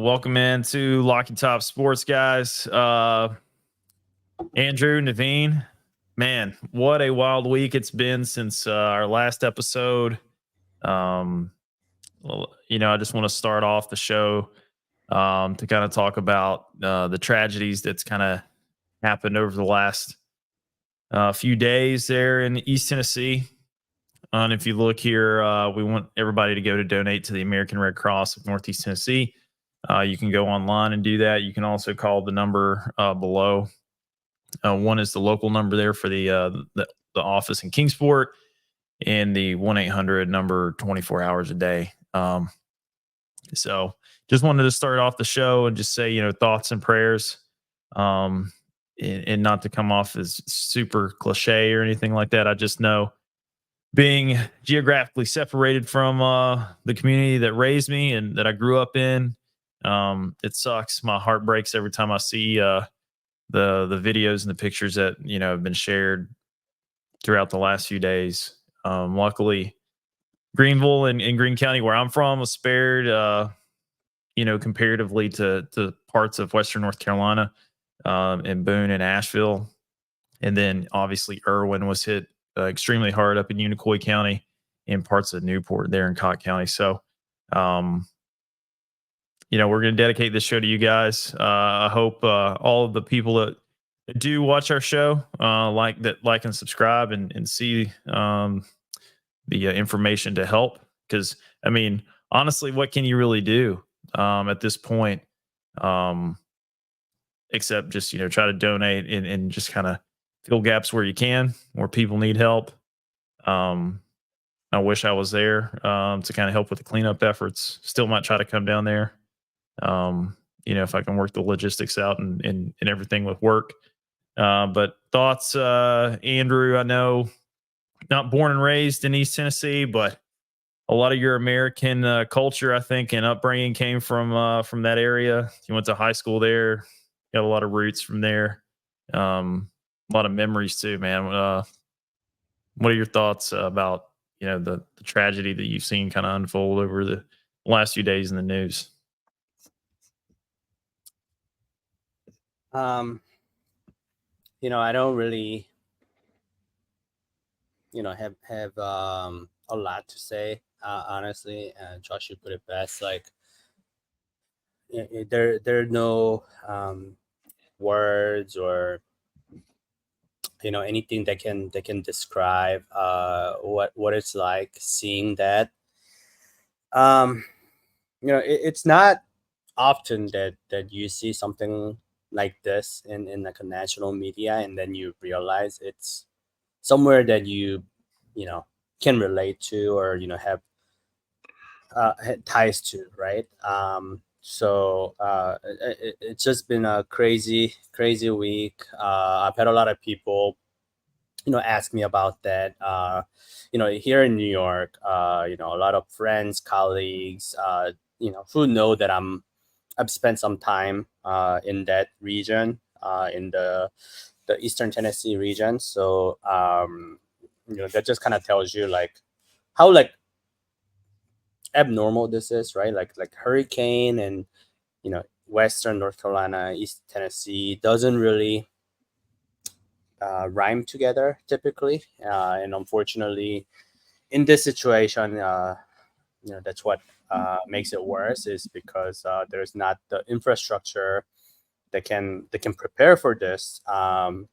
Welcome into Locky Top Sports, guys. Andrew, Naveen, man, what a wild week it's been since our last episode. I just want to start off the show to kind of talk about the tragedies that's kind of happened over the last few days there in East Tennessee. And if you look here, we want everybody to go to donate to the American Red Cross of Northeast Tennessee. You can go online and do that. You can also call the number below. One is the local number there for the office in Kingsport, and the 1-800 number 24 hours a day. So just wanted to start off the show and just say, thoughts and prayers, and not to come off as super cliche or anything like that. I just know, being geographically separated from the community that raised me and that I grew up in, it sucks. My heart breaks every time I see the videos and the pictures that have been shared throughout the last few days. Luckily, Greenville and Greene County, where I'm from, was spared. Comparatively to parts of Western North Carolina, and Boone and Asheville, and then obviously Irwin was hit extremely hard up in Unicoi County and parts of Newport there in Cott County. So, we're going to dedicate this show to you guys. I hope all of the people that do watch our show like and subscribe and see the information to help. Because, honestly, what can you really do at this point, except just, try to donate and just kind of fill gaps where you can, where people need help. I wish I was there to kind of help with the cleanup efforts. Still might try to come down there. If I can work the logistics out and everything with work. But thoughts, Andrew, I know not born and raised in East Tennessee, but a lot of your American culture, I think, and upbringing came from that area. You went to high school there, got a lot of roots from there. A lot of memories too, man. What are your thoughts about the tragedy that you've seen kind of unfold over the last few days in the news? I don't really, have a lot to say. Honestly, Josh, you put it best. Like, there are no words or anything that can describe what it's like seeing that. It's not often that you see something like this in like a national media, and then you realize it's somewhere that you can relate to, or have ties to, right? It's just been a crazy week. I've had a lot of people ask me about that. Here in New York, a lot of friends, colleagues, who know that I've spent some time in that region, in the Eastern Tennessee region. So that just kind of tells you like how like abnormal this is, right? Like hurricane and Western North Carolina, East Tennessee doesn't really rhyme together typically, and unfortunately, in this situation, that's what makes it worse, is because there's not the infrastructure that can prepare for this. And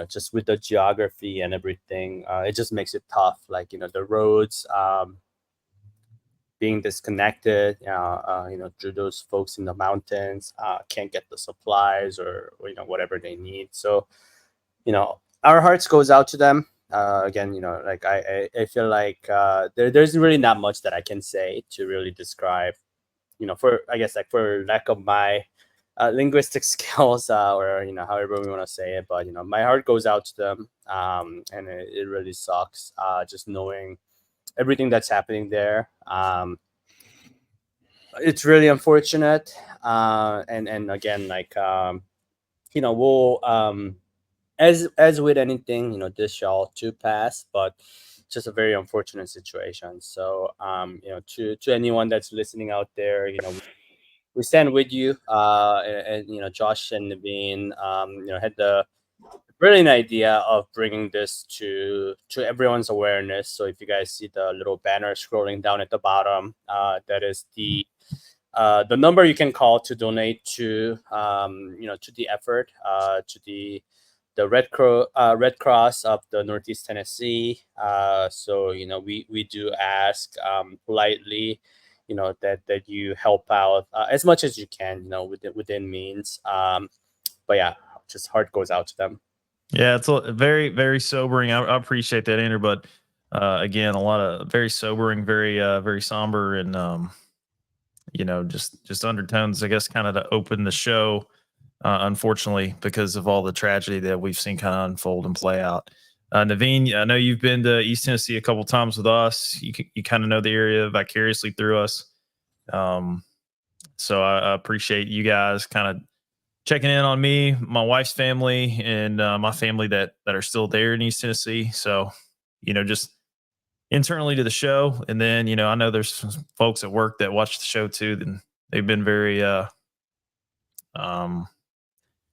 just with the geography and everything, it just makes it tough. Like the roads being disconnected, through those folks in the mountains can't get the supplies or whatever they need. So our hearts goes out to them. Again, like I feel like there's really not much that I can say to really describe, for, I guess, like, for lack of my linguistic skills, or however we want to say it. But my heart goes out to them, and it really sucks just knowing everything that's happening there. It's really unfortunate, and again, like, we'll, as with anything, this shall too pass, but just a very unfortunate situation. So to anyone that's listening out there, we stand with you. And Josh and Naveen, had the brilliant idea of bringing this to everyone's awareness. So if you guys see the little banner scrolling down at the bottom, that is the number you can call to donate to to the effort, to the Red Cross of the Northeast Tennessee. So we do ask politely, that you help out as much as you can, within means. But yeah, just heart goes out to them. Yeah, it's very, very sobering. I appreciate that, Andrew. But again, a lot of very sobering, very somber, and just undertones. I guess kind of to open the show. Unfortunately, because of all the tragedy that we've seen kind of unfold and play out. Naveen, I know you've been to East Tennessee a couple times with us. You kind of know the area vicariously through us. So I appreciate you guys kind of checking in on me, my wife's family, and my family that are still there in East Tennessee. So, just internally to the show, and then I know there's some folks at work that watch the show too. Then they've been very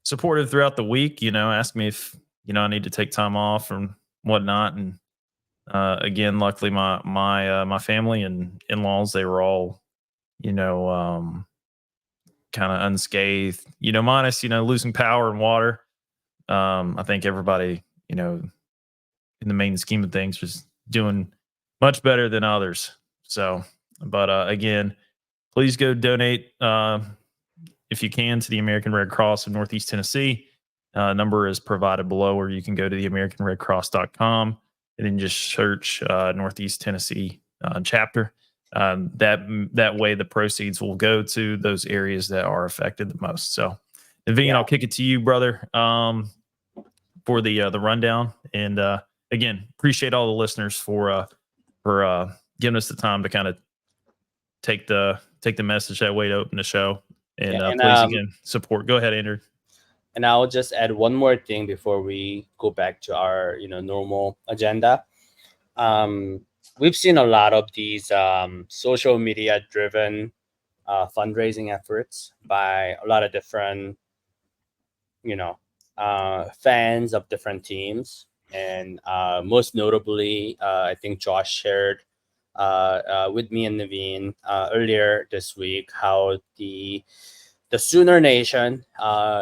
supportive throughout the week. Ask me if I need to take time off and whatnot. And again, luckily my family and in-laws, they were all kind of unscathed, minus, losing power and water. I think everybody, in the main scheme of things, was doing much better than others. So, but again, please go donate if you can to the American Red Cross of Northeast Tennessee. Number is provided below, or you can go to the AmericanRedCross.com and then just search Northeast Tennessee chapter. That way the proceeds will go to those areas that are affected the most. So, Naveen, I'll kick it to you, brother, for the rundown. And again, appreciate all the listeners for giving us the time to kind of take the message that way to open the show. And, please again support. Go ahead, Andrew. And I'll just add one more thing before we go back to our normal agenda. We've seen a lot of these social media driven fundraising efforts by a lot of different fans of different teams, and most notably, I think Josh shared with me and Naveen earlier this week how the Sooner Nation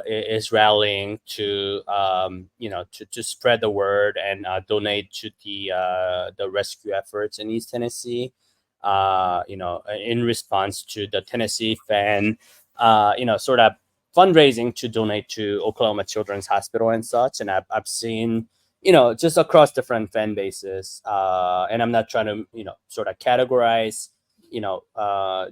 is rallying to to spread the word and donate to the rescue efforts in East Tennessee. In response to the Tennessee fan, sort of fundraising to donate to Oklahoma Children's Hospital and such. And I've seen just across different fan bases, and I'm not trying to sort of categorize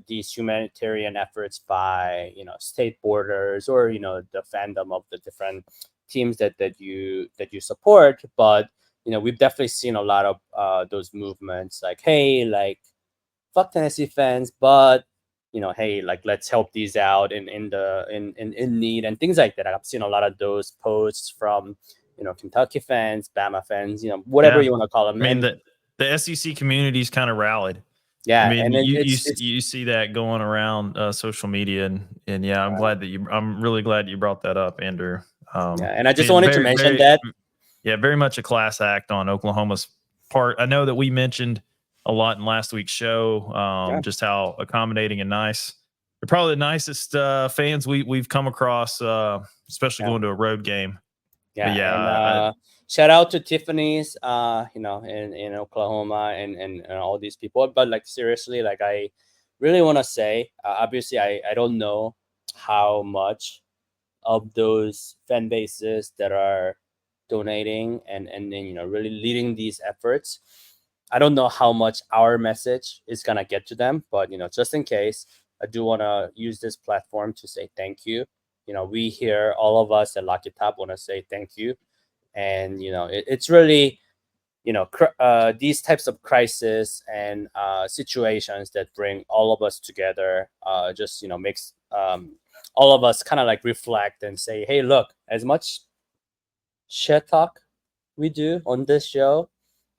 these humanitarian efforts by state borders or the fandom of the different teams that you support, but we've definitely seen a lot of those movements like, hey, like, fuck Tennessee fans, but hey, like, let's help these out in need and things like that. I've seen a lot of those posts from Kentucky fans, Bama fans, whatever you want to call them. I mean, the SEC community's kind of rallied. Yeah, I mean, and you see that going around social media, and yeah, I'm really glad you brought that up, Andrew. And I just wanted to mention that. Yeah, very much a class act on Oklahoma's part. I know that we mentioned a lot in last week's show, just how accommodating and nice. They're probably the nicest fans we've come across, especially going to a road game. And shout out to Tiffany's, in Oklahoma and all these people. But like, seriously, like, I really want to say, obviously, I don't know how much of those fan bases that are donating and then really leading these efforts, I don't know how much our message is gonna get to them. But just in case, I do want to use this platform to say thank you. We here, all of us at Lucky Top, want to say thank you. And it's really these types of crisis and situations that bring all of us together, just makes all of us kind of like reflect and say, hey, look, as much shit talk we do on this show,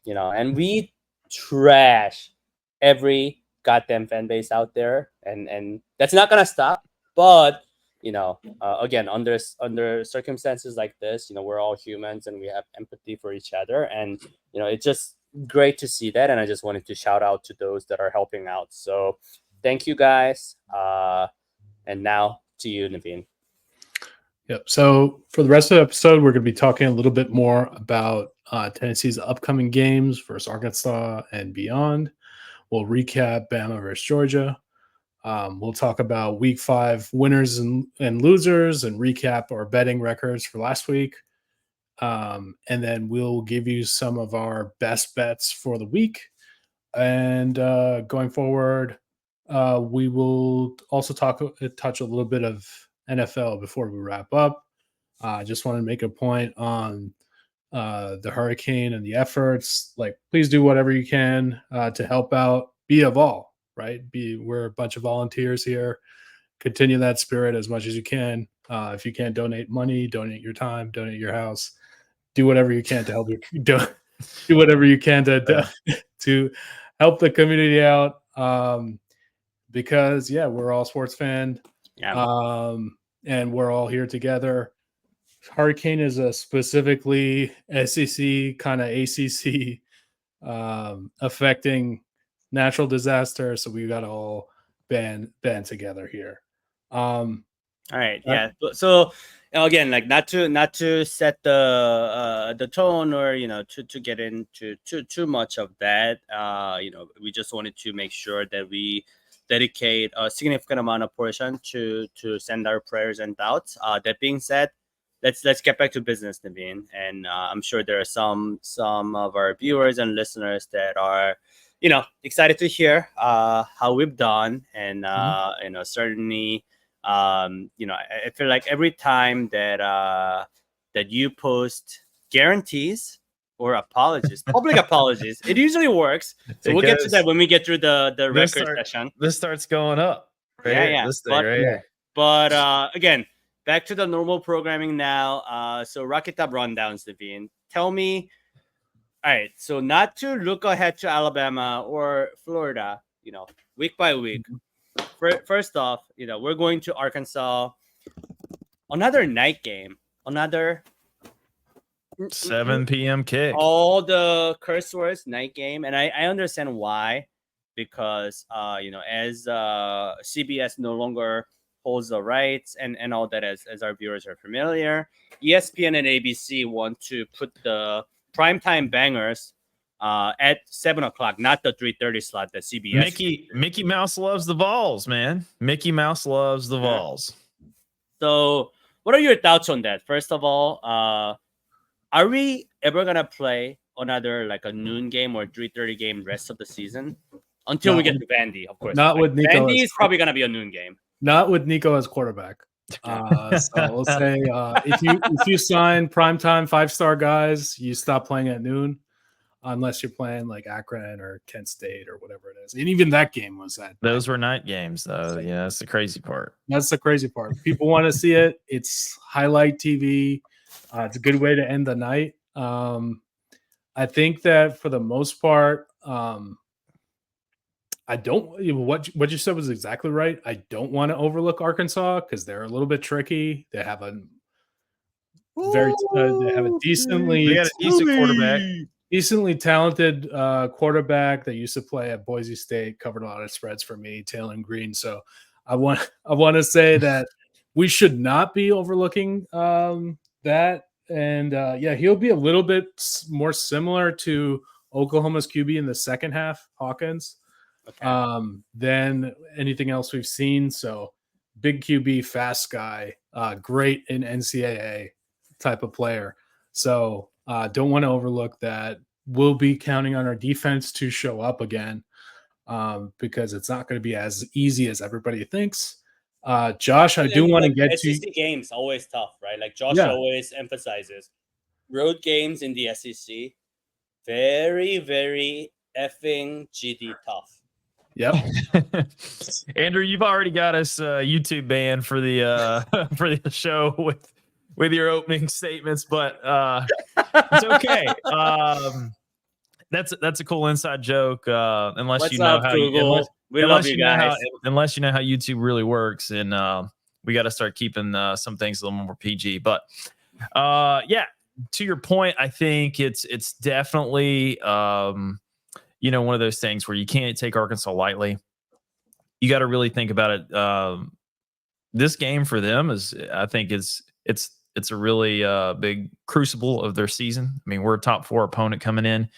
and we trash every goddamn fan base out there, and that's not gonna stop. But again, under circumstances like this, we're all humans and we have empathy for each other, and it's just great to see that. And I just wanted to shout out to those that are helping out. So thank you guys. And now to you, Naveen. Yep. So for the rest of the episode, we're going to be talking a little bit more about Tennessee's upcoming games versus Arkansas and beyond. We'll recap Bama versus Georgia. We'll talk about week 5 winners and losers and recap our betting records for last week. And then we'll give you some of our best bets for the week. And going forward, we will also touch a little bit of NFL before we wrap up. I just want to make a point on the hurricane and the efforts. Like, please do whatever you can to help out. Be of all, right? We're a bunch of volunteers here. Continue that spirit as much as you can. If you can't donate money, donate your time, donate your house. Do whatever you can to help do whatever you can to help the community out. Because we're all sports fans. Yeah. And we're all here together. Hurricane is a specifically SEC kind of ACC affecting natural disaster, so we got to all band together here. All right, yeah. So again, like not to set the tone or to get into too much of that. We just wanted to make sure that we dedicate a significant amount of portion to send our prayers and thoughts. That being said, let's get back to business, Naveen. And I'm sure there are some of our viewers and listeners that are excited to hear how we've done, and certainly I feel like every time that you post guarantees or apologies, public apologies, it usually works. So we'll get to that when we get through the record session. This starts going up. Right? Yeah. This thing right here. But again, back to the normal programming now. So Rocket Top rundowns, Naveen. Tell me. All right. So not to look ahead to Alabama or Florida, week by week. First off, we're going to Arkansas. Another night game. Another 7 p.m. kick. All the curse words, night game. And I understand why. Because, as CBS no longer holds the rights and all that, as our viewers are familiar, ESPN and ABC want to put the primetime bangers at 7 o'clock, not the 3:30 slot that CBS. Mickey Mouse loves the Vols, man. Mickey Mouse loves the Vols. So what are your thoughts on that? First of all, are we ever going to play another like a noon game or 3:30 game rest of the season? Until we get to Vandy, of course. Not with Nico. Vandy is probably going to be a noon game. Not with Nico as quarterback. So we'll say if you sign primetime 5-star guys, you stop playing at noon, unless you're playing like Akron or Kent State or whatever it is. And even that game was that. Those were night games, though. Yeah, that's the crazy part. That's the crazy part. People want to see it. It's highlight TV. It's a good way to end the night. I think that for the most part, I don't. What you said was exactly right. I don't want to overlook Arkansas because they're a little bit tricky. They have a decently quarterback, decently talented quarterback that used to play at Boise State. Covered a lot of spreads for me, Taylor Green. So I want to say that we should not be overlooking that. And he'll be a little bit more similar to Oklahoma's QB in the second half, Hawkins. Okay. Than anything else we've seen. So big QB, fast guy, great in NCAA type of player. So don't want to overlook that. We'll be counting on our defense to show up again because it's not going to be as easy as everybody thinks. Josh, I do want to get to SEC games always tough, right? Like Josh always emphasizes road games in the SEC, very, very effing GD tough. Yep. Andrew, you've already got us YouTube banned for the for the show with your opening statements, but it's okay. That's a cool inside joke. Unless What's you know up, how Google? We love you guys. Unless you know how YouTube really works, and we got to start keeping some things a little more PG. But yeah, to your point, I think it's definitely one of those things where you can't take Arkansas lightly. You got to really think about it. This game for them I think it's a really big crucible of their season. I mean, we're a top 4 opponent coming in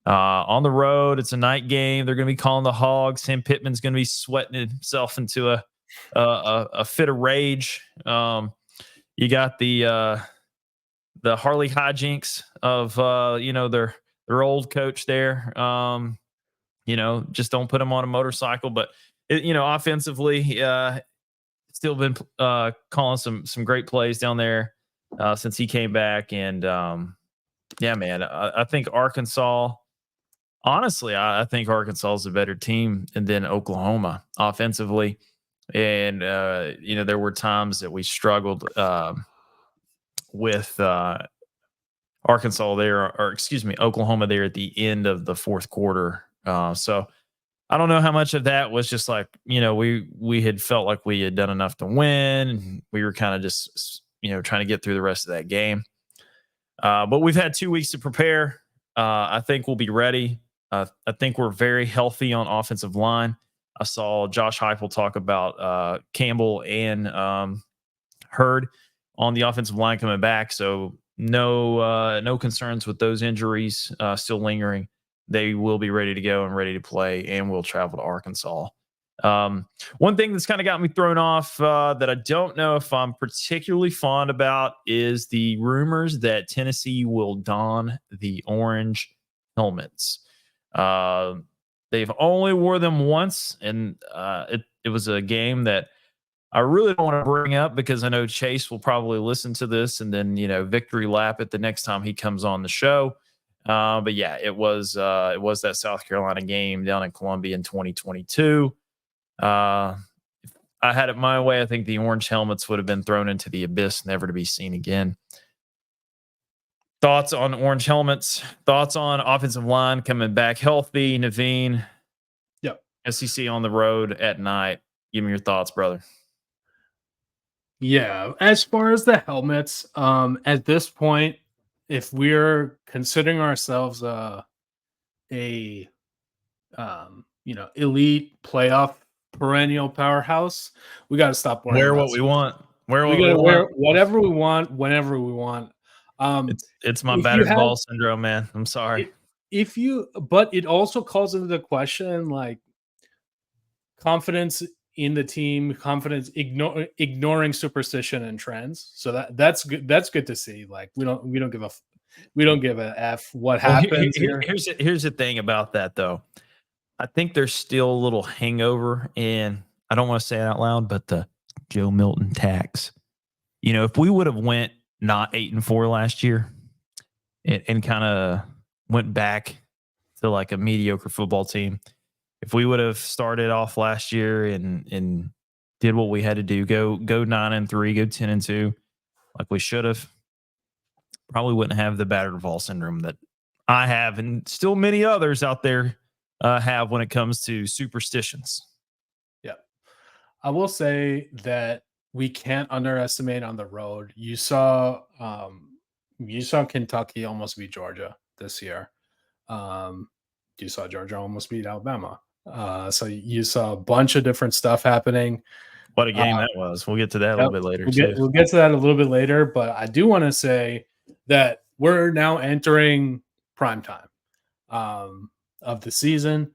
on the road. It's a night game. They're going to be calling the Hogs. Sam Pittman's going to be sweating himself into a fit of rage. You got the Harley hijinks of their old coach there. Just don't put him on a motorcycle. But offensively, still been calling some great plays down there since he came back. And yeah, man, I think Arkansas. Honestly, I think Arkansas is a better team than Oklahoma offensively. And there were times that we struggled with Arkansas there, or excuse me, Oklahoma there at the end of the fourth quarter. So I don't know how much of that was just like, we had felt like we had done enough to win. And we were kind of just, trying to get through the rest of that game. But we've had 2 weeks to prepare. I think we'll be ready. I think we're very healthy on offensive line. I saw Josh Heupel talk about Campbell and Hurd on the offensive line coming back. So no concerns with those injuries still lingering. They will be ready to go and ready to play, and we'll travel to Arkansas. One thing that's kind of got me thrown off that I don't know if I'm particularly fond about is the rumors that Tennessee will don the orange helmets. They've only wore them once, and it was a game that I really don't want to bring up because I know Chase will probably listen to this and then, victory lap it the next time he comes on the show. But yeah, it was that South Carolina game down in Columbia in 2022. If I had it my way, I think the orange helmets would have been thrown into the abyss, never to be seen again. Thoughts on orange helmets? Thoughts on offensive line coming back healthy? Naveen, Yep. SEC on the road at night. Give me your thoughts, brother. Yeah, as far as the helmets, at this point, if we're considering ourselves elite playoff perennial powerhouse, we got to stop wearing Wear what we want. Wear what we we got to wear want. whatever we want, whenever we want. It's my if you battered have- ball syndrome, man. I'm sorry. But it also calls into the question like confidence in the team, confidence ignoring superstition and trends. So that's good. That's good to see. Like we don't give a f what happens here. Here's the thing about that though. I think there's still a little hangover in, I don't want to say it out loud, but the Joe Milton tax. If we would have went not 8-4 last year and kind of went back to like a mediocre football team, if we would have started off last year and did what we had to do, go 9-3, go 10-2, like we should have, probably wouldn't have the battered ball syndrome that I have, and still many others out there have when it comes to superstitions. Yeah, I will say that we can't underestimate on the road. You saw Kentucky almost beat Georgia this year. You saw Georgia almost beat Alabama. So you saw a bunch of different stuff happening. What a game that was. We'll get to that a little bit later. We'll get to that a little bit later, but I do want to say that we're now entering prime time of the season.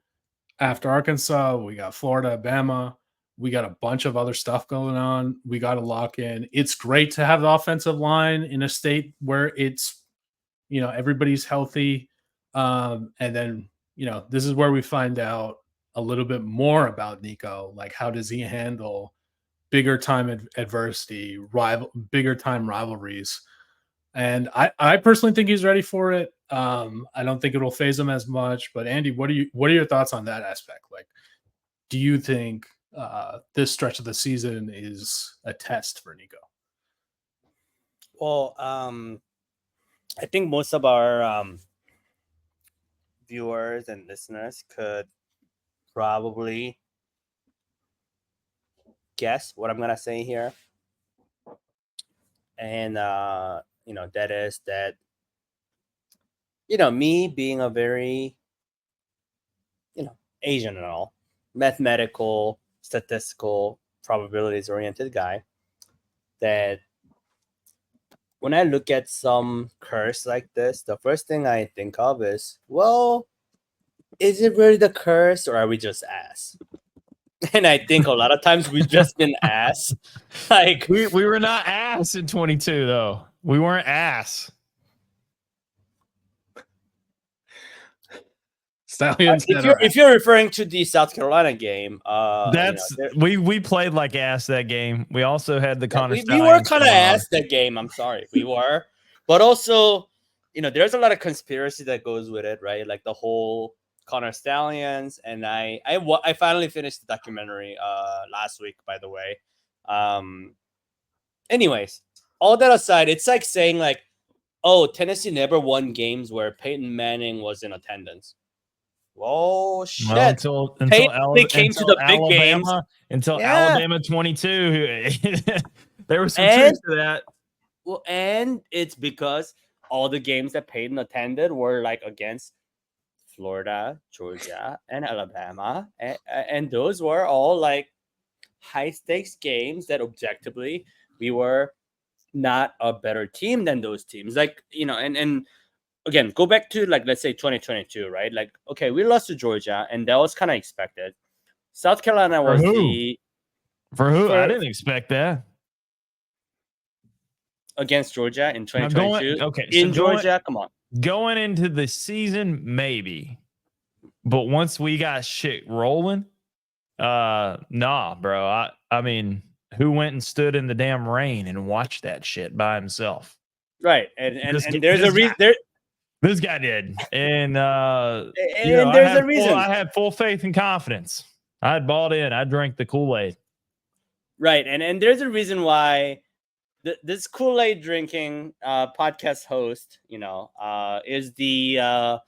After Arkansas, we got Florida, Bama. We got a bunch of other stuff going on. We got to lock in. It's great to have the offensive line in a state where it's, everybody's healthy. And then, this is where we find out a little bit more about Nico. Like, how does he handle bigger time adversity, bigger time rivalries? And I personally think he's ready for it. I don't think it'll phase him as much. But Andy, what are your thoughts on that aspect? Like, do you think this stretch of the season is a test for Nico? Well, I think most of our viewers and listeners could probably guess what I'm gonna say here. And that is that, me being a very, Asian and all, mathematical, statistical, probabilities oriented guy, that when I look at some curse like this, the first thing I think of is, well, is it really the curse or are we just ass? And I think a lot of times we've just been ass. Like, we were not ass in 22 though. We weren't ass. Stallions. if you're referring to the South Carolina game, That's we played like ass that game. We also had the Connor we were kind of ass that game. I'm sorry, we were, but also, there's a lot of conspiracy that goes with it, right? Like the whole Connor Stallions, and I finally finished the documentary last week, by the way. Anyways, all that aside, it's like saying like, oh, Tennessee never won games where Peyton Manning was in attendance. Oh shit! Well, until came to the big games. Until Alabama 22, there was some truth to that. Well, and it's because all the games that Peyton attended were like against Florida, Georgia, and Alabama, and those were all like high stakes games that objectively we were not a better team than those teams. Like, and again, go back to like, let's say 2022, right? Like, okay, we lost to Georgia and that was kind of expected. South Carolina was for who? I didn't expect that. Against Georgia in 2022. In Georgia, come on. Going into the season, maybe. But once we got shit rolling, nah, bro. I mean, who went and stood in the damn rain and watched that shit by himself? Right. And there's a reason. This guy did. And there's a reason. I had full faith and confidence. I had bought in. I drank the Kool-Aid. Right. And there's a reason why this Kool-Aid drinking podcast host, is the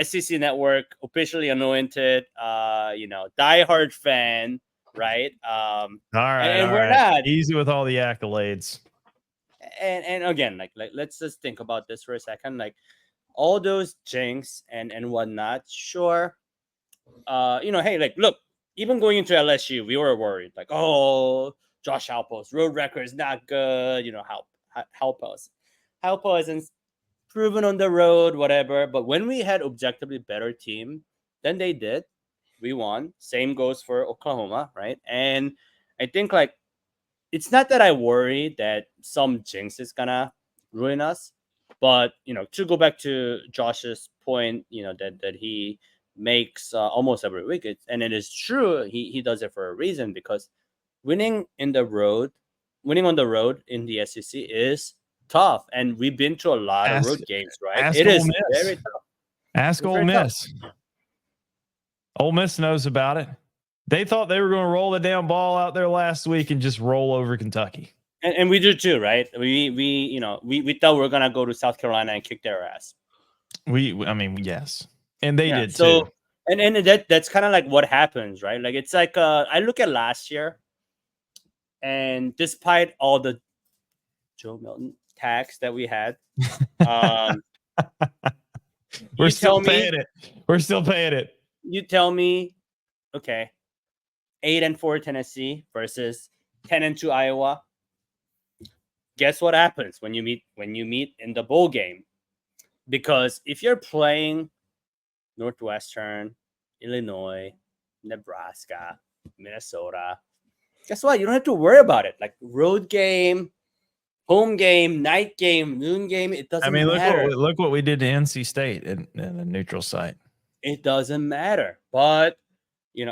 SEC Network officially anointed, diehard fan, right? All right. And we're not easy with all the accolades. And again, like let's just think about this for a second. Like all those jinx and whatnot, sure. Hey, like look, even going into LSU, we were worried, like, oh, Josh Halpos, road record is not good, Halpos and proven on the road, whatever. But when we had objectively better team than they did, we won. Same goes for Oklahoma, right? And I think like it's not that I worry that some jinx is gonna ruin us, but to go back to Josh's point, that he makes almost every week, and it is true. He does it for a reason, because winning on the road in the SEC is tough, and we've been to a lot of road games, right? It is very tough. Ask Ole Miss. Ole Miss knows about it. They thought they were going to roll the damn ball out there last week and just roll over Kentucky. And we do too, right? We thought we were going to go to South Carolina and kick their ass. Yes. And they did too. So, and that's kind of like what happens, right? Like it's like I look at last year, and despite all the Joe Milton tax that we had, we're still paying it. We're still paying it. You tell me, okay, 8-4 Tennessee versus 10-2 Iowa. Guess what happens when you meet in the bowl game? Because if you're playing Northwestern, Illinois, Nebraska, Minnesota, guess what? You don't have to worry about it. Like road game, home game, night game, noon game, it doesn't matter. Look what we did to NC State in a neutral site. It doesn't matter. But,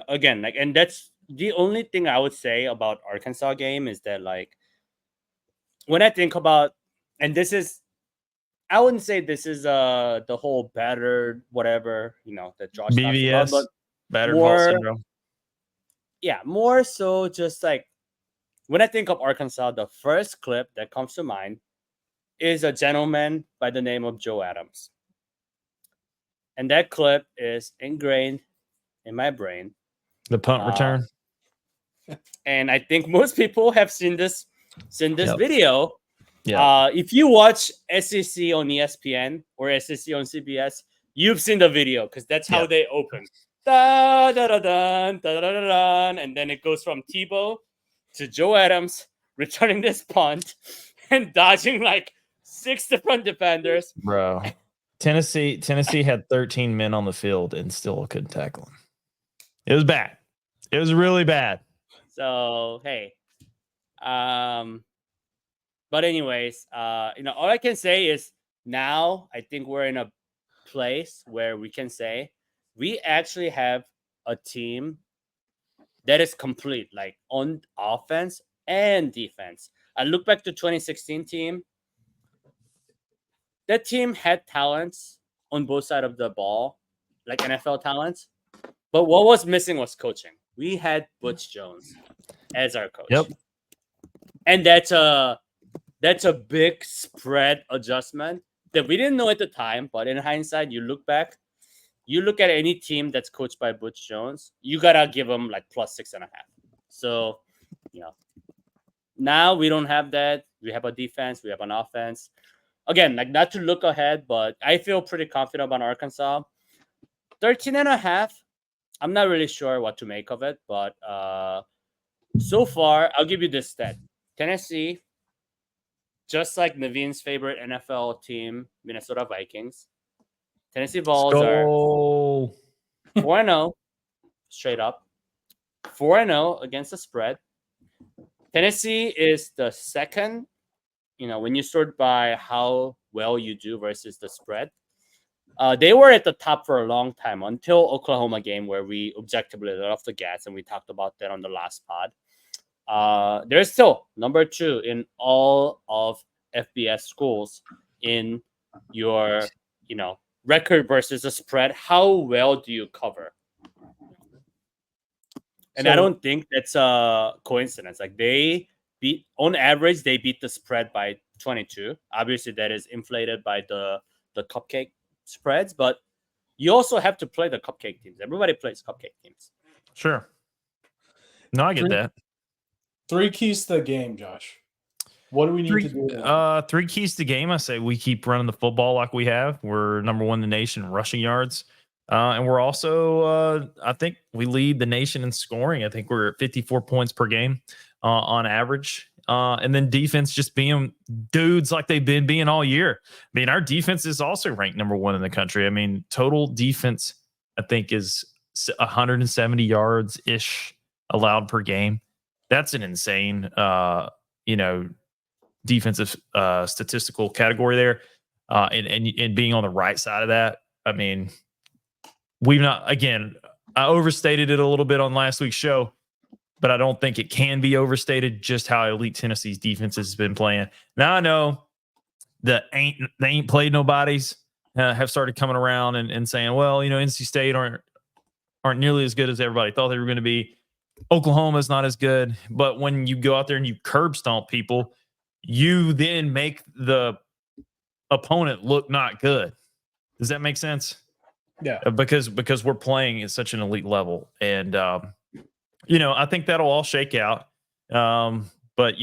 again, like, and that's the only thing I would say about Arkansas game is that, like, when I think about, and this is, I wouldn't say this is the whole battered whatever, that Josh BVS, talks about, but battered ball syndrome. Yeah, more so just like when I think of Arkansas, the first clip that comes to mind is a gentleman by the name of Joe Adams. And that clip is ingrained in my brain. The punt return. And I think most people have seen this So in this Yep. video, Yeah. if you watch SEC on ESPN or SEC on CBS, you've seen the video because that's how Yep. they open. Da, da, da, dun, da, da, da, da, dun, and then it goes from Tebow to Joe Adams returning this punt and dodging like 6 different defenders. Bro. Tennessee had 13 men on the field and still couldn't tackle him. It was bad. It was really bad. So hey, but anyways, all I can say is now I think we're in a place where we can say we actually have a team that is complete, like on offense and defense. I look back to 2016 team. That team had talents on both sides of the ball, like NFL talents. But what was missing was coaching. We had Butch Jones as our coach. Yep. And that's a big spread adjustment that we didn't know at the time. But in hindsight, you look back, you look at any team that's coached by Butch Jones, you gotta give them like +6.5. So, now we don't have that. We have a defense, we have an offense. Again, like not to look ahead, but I feel pretty confident about Arkansas. 13.5. I'm not really sure what to make of it, but so far, I'll give you this stat. Tennessee, just like Naveen's favorite NFL team, Minnesota Vikings, Tennessee Vols are 4-0 straight up. 4-0 against the spread. Tennessee is the second, when you sort by how well you do versus the spread. They were at the top for a long time until Oklahoma game where we objectively let off the gas, and we talked about that on the last pod. They're still number 2 in all of FBS schools in your, record versus the spread. How well do you cover? And I don't think that's a coincidence. Like on average, they beat the spread by 22. Obviously, that is inflated by the cupcake spreads, but you also have to play the cupcake teams. Everybody plays cupcake teams. Sure. No, I get that. 3 keys to the game, Josh. What do we need to do? 3 keys to the game. I say we keep running the football like we have. We're number 1 in the nation in rushing yards. And we're also, I think we lead the nation in scoring. I think we're at 54 points per game on average. And then defense just being dudes like they've been being all year. I mean, our defense is also ranked number 1 in the country. I mean, total defense, I think, is 170 yards-ish allowed per game. That's an insane, defensive statistical category there. And being on the right side of that, I mean, we've not, again, I overstated it a little bit on last week's show, but I don't think it can be overstated just how elite Tennessee's defense has been playing. Now I know that they ain't played nobodies have started coming around and saying, well, NC State aren't nearly as good as everybody thought they were going to be. Oklahoma's not as good. But when you go out there and you curb stomp people, you then make the opponent look not good. Does that make sense? Yeah. Because we're playing at such an elite level. And, I think that'll all shake out. But,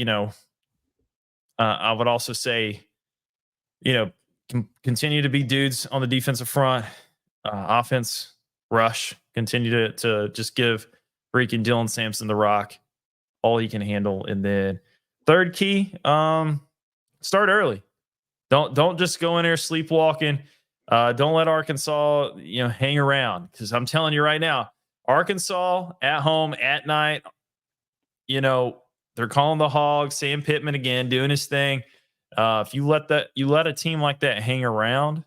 I would also say, continue to be dudes on the defensive front, offense, rush, continue to just give freaking Dylan Sampson the rock, all he can handle. And then third key, start early. Don't just go in there sleepwalking. Don't let Arkansas, hang around. Because I'm telling you right now, Arkansas at home at night, they're calling the Hogs. Sam Pittman again doing his thing. If you let a team like that hang around,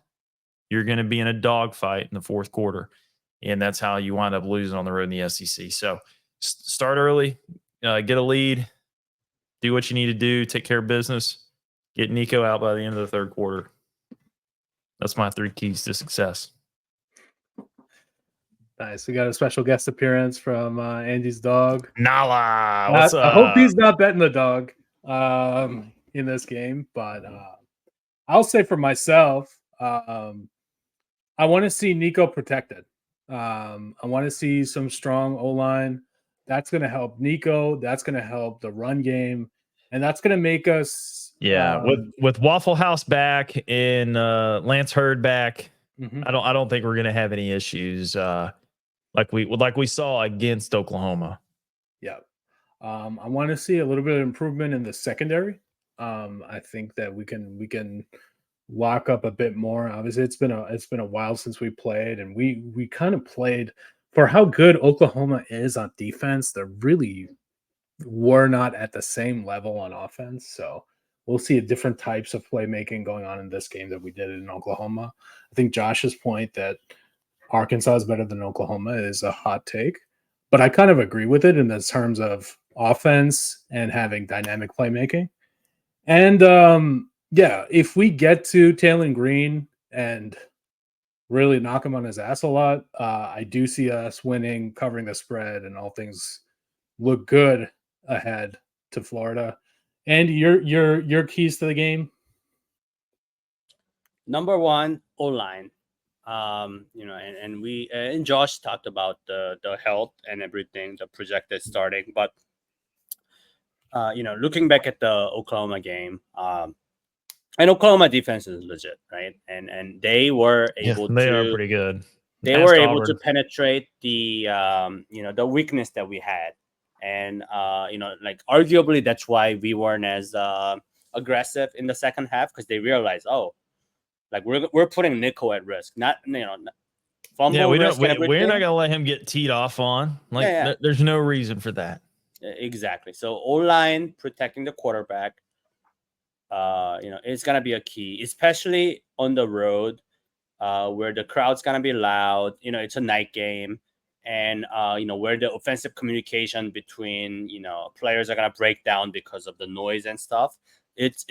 you're going to be in a dogfight in the fourth quarter, and that's how you wind up losing on the road in the SEC. So start early, get a lead, do what you need to do, take care of business, get Nico out by the end of the third quarter. That's my 3 keys to success. Nice. We got a special guest appearance from Andy's dog. Nala, what's up? I hope he's not betting the dog in this game, but I'll say for myself, I want to see Nico protected. I want to see some strong O-line. That's going to help Nico. That's going to help the run game. and that's going to make us. Yeah, with Waffle House back and Lance Hurd back, Mhm. I don't think we're gonna have any issues like we saw against Oklahoma. Yeah. I want to see a little bit of improvement in the secondary. I think that we can lock up a bit more. Obviously, it's been a while since we played, and we kind of played for how good Oklahoma is on defense. They're really were not at the same level on offense. So we'll see different types of playmaking going on in this game that we did in Oklahoma. I think Josh's point that Arkansas is better than Oklahoma is a hot take, but I kind of agree with it in the terms of offense and having dynamic playmaking. And yeah, if we get to Taylor Green and really knock him on his ass a lot, I do see us winning, covering the spread, and all things look good ahead to Florida. And your keys to the game? Number one, O-line. And we and Josh talked about the health and everything, the projected starting, but looking back at the Oklahoma game, and Oklahoma defense is legit, right? And they were able they to are pretty good. They Ask were able to Auburn. penetrate the the weakness that we had, and like arguably that's why we weren't as aggressive in the second half, because they realized, oh, like we're putting Nico at risk, not fumble Yeah, risk and we're not everything. gonna let him get teed off on. Like, Yeah. there's no reason for that. Exactly. So O-line protecting the quarterback, it's gonna be a key, especially on the road, where the crowd's gonna be loud. It's a night game, and where the offensive communication between players are gonna break down because of the noise and stuff. It's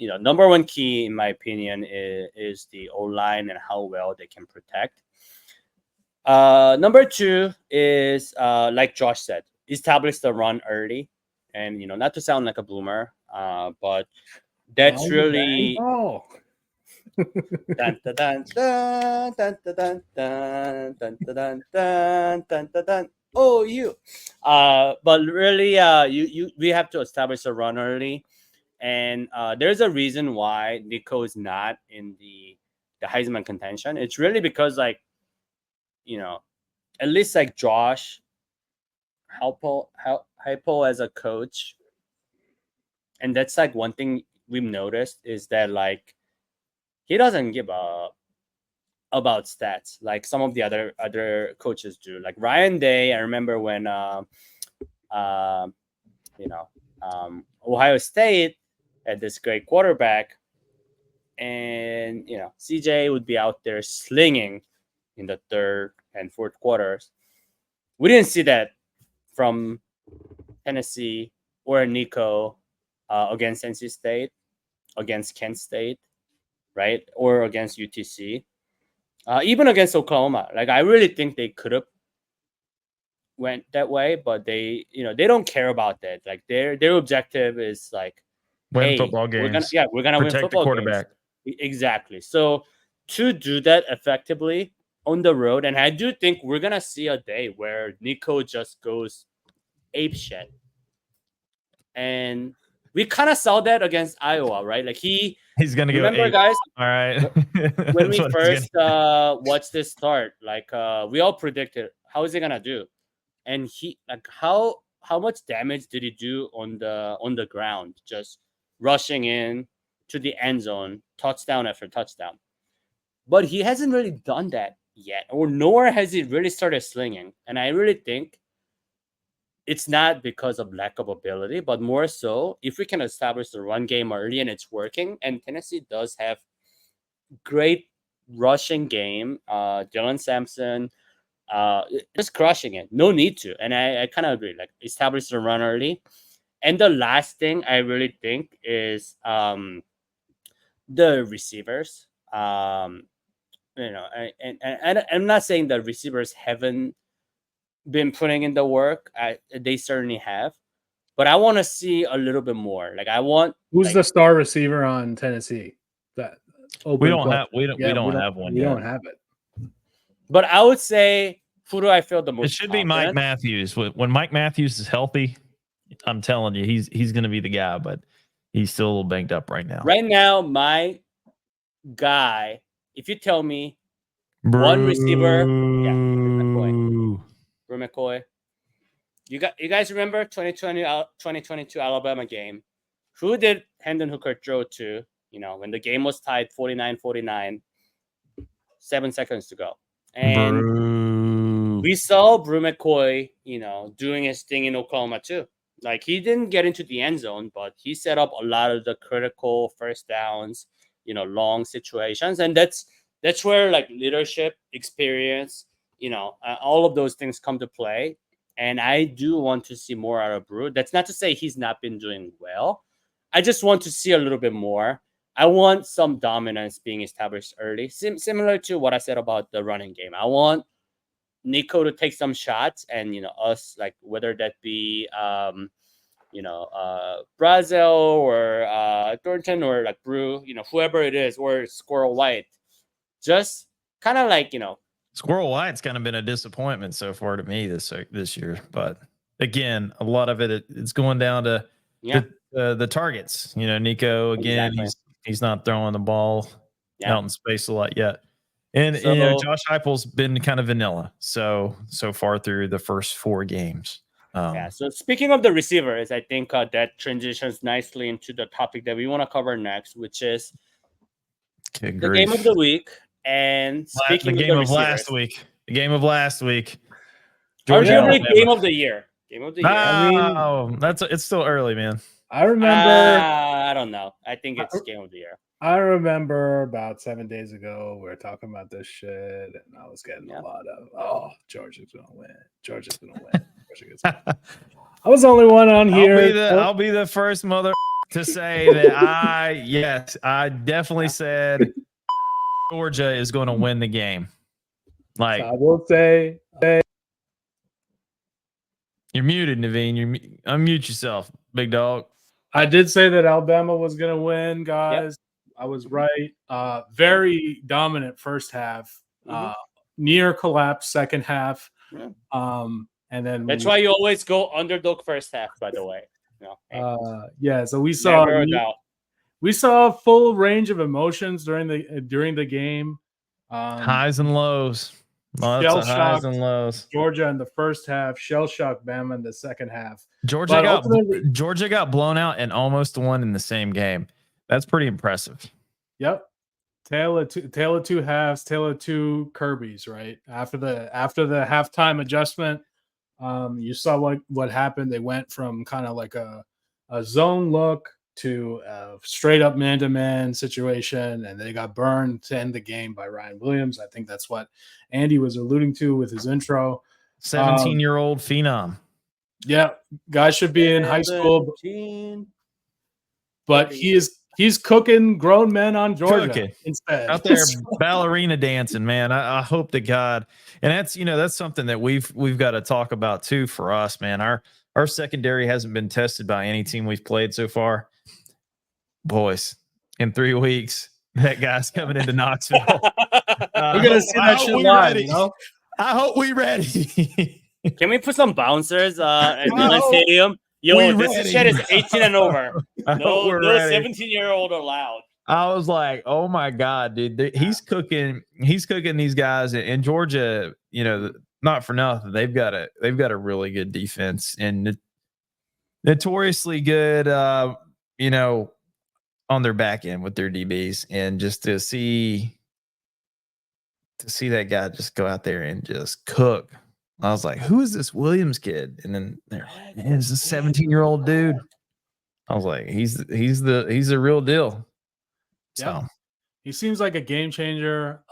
number one key in my opinion is the O-line and how well they can protect. Number two is like Josh said, establish the run early, and not to sound like a boomer, but that's really. Dun, dun, dun, dun, dun, dun, dun, dun, dun, dun, dun, dun, dun. Oh, you. But really, we have to establish a run early, and there's a reason why Nico is not in the Heisman contention. It's really because, like, at least like Josh Hypo as a coach, and that's like one thing we've noticed is that, like, he doesn't give up about stats like some of the other coaches do. Like Ryan Day, I remember when Ohio State had this great quarterback, and CJ would be out there slinging in the third and fourth quarters. We didn't see that from Tennessee or Nico against NC State, against Kent State, right? Or against UTC, even against Oklahoma. Like, I really think they could have went that way, but they don't care about that. Like, their objective is like, Win football games. We're gonna win Protect football the quarterback. games. Exactly. So to do that effectively on the road, and I do think we're gonna see a day where Nico just goes ape shit. And we kind of saw that against Iowa, right? Like he's gonna go. Remember, ape. guys? All right. When we first watched this start, like we all predicted, how is he gonna do? And he, like, how much damage did he do on the ground, just rushing in to the end zone, touchdown after touchdown? But he hasn't really done that yet, or nor has he really started slinging. And I really think it's not because of lack of ability, but more so if we can establish the run game early and it's working. And Tennessee does have great rushing game. Dylan Sampson, just crushing it. No need to. And I kind of agree. Like, establish the run early. And the last thing I really think is the receivers. And I'm not saying the receivers haven't been putting in the work. They certainly have, but I want to see a little bit more. Like, I want. Who's the star receiver on Tennessee? That we don't have one. We don't have it. But I would say, who do I feel the most? It should be Mike Matthews. When Mike Matthews is healthy, I'm telling you, he's going to be the guy, but he's still a little banged up right now. Right now, my guy, if you tell me one receiver, Brew McCoy. You guys remember 2022 Alabama game? Who did Hendon Hooker throw to? When the game was tied 49-49, 7 seconds to go. And Brew. we saw Brew McCoy, doing his thing in Oklahoma too. Like, he didn't get into the end zone, but he set up a lot of the critical first downs, long situations. And that's where, like, leadership, experience, all of those things come to play. And I do want to see more out of Brew. That's not to say he's not been doing well. I just want to see a little bit more. I want some dominance being established early, similar to what I said about the running game. I want Nico to take some shots, and us, like, whether that be Brazil or Thornton or like Brew, whoever it is, or Squirrel White, just kind of like Squirrel White's kind of been a disappointment so far to me this year, but again, a lot of it's going down to the targets. Nico again, Exactly. he's not throwing the ball out in space a lot yet. And Josh Heupel's been kind of vanilla so far through the first 4 games. So speaking of the receivers, I think that transitions nicely into the topic that we want to cover next, which is the game of the week. And speaking the game of last week, the game of last week, arguably game of the year. Game of the year. I mean, it's still early, man. I remember. I don't know. I think it's game of the year. I remember about 7 days ago we were talking about this shit, and I was getting a lot of, Georgia's gonna win. Georgia's gonna win. I was the only one on here. I'll be the first mother to say that I definitely said Georgia is going to win the game. Like, so I will say, you're muted, Naveen. Unmute yourself, big dog. I did say that Alabama was going to win, guys. Yep. I was right. Very dominant first half. Near collapse second half. Yeah. And then that's why you always go underdog first half, by the way. So we saw a full range of emotions during the game. Highs and lows. Lots of highs and lows. Georgia in the first half, shell-shocked Bama in the second half. Georgia got blown out and almost won in the same game. That's pretty impressive. Yep. Tale of two halves, tale of two Kirby's, right? After the halftime adjustment, you saw what happened. They went from kind of like a zone look to a straight up man-to-man situation, and they got burned to end the game by Ryan Williams. I think that's what Andy was alluding to with his intro. 17-year-old phenom. Yeah, guy should be in high school, but he's cooking grown men on Georgia instead. Out there ballerina dancing, man. I hope to God. And that's something that we've got to talk about too for us, man. Our secondary hasn't been tested by any team we've played so far. Boys, in 3 weeks, that guy's coming into Knoxville. We're gonna see that shit live, I hope we ready. Can we put some bouncers at the stadium? Yo, this shit is 18 and over. No 17-year-old allowed. I was like, oh my God, dude. He's cooking these guys in Georgia, not for nothing. They've got a really good defense and notoriously good on their back end with their DBs. And just to see that guy just go out there and just cook. I was like, who is this Williams kid? And then it's a 17-year-old dude. I was like, he's the real deal. Yeah. So he seems like a game changer.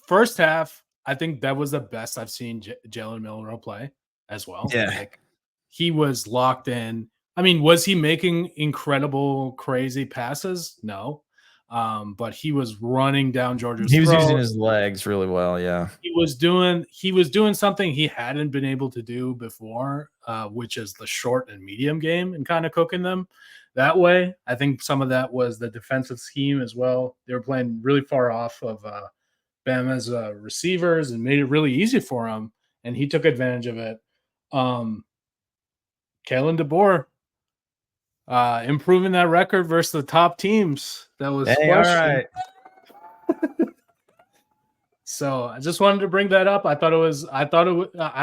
First half, I think that was the best I've seen Jalen Milroe play as well. Yeah. Like, he was locked in. I mean, was he making incredible, crazy passes? No. But he was running down Georgia's He was throat. using his legs really well, yeah. He was doing something he hadn't been able to do before, which is the short and medium game and kind of cooking them that way. I think some of that was the defensive scheme as well. They were playing really far off of Bama's receivers and made it really easy for him, and he took advantage of it. Kalen DeBoer improving that record versus the top teams. That was Hey, all questioned. right. So I just wanted to bring that up. I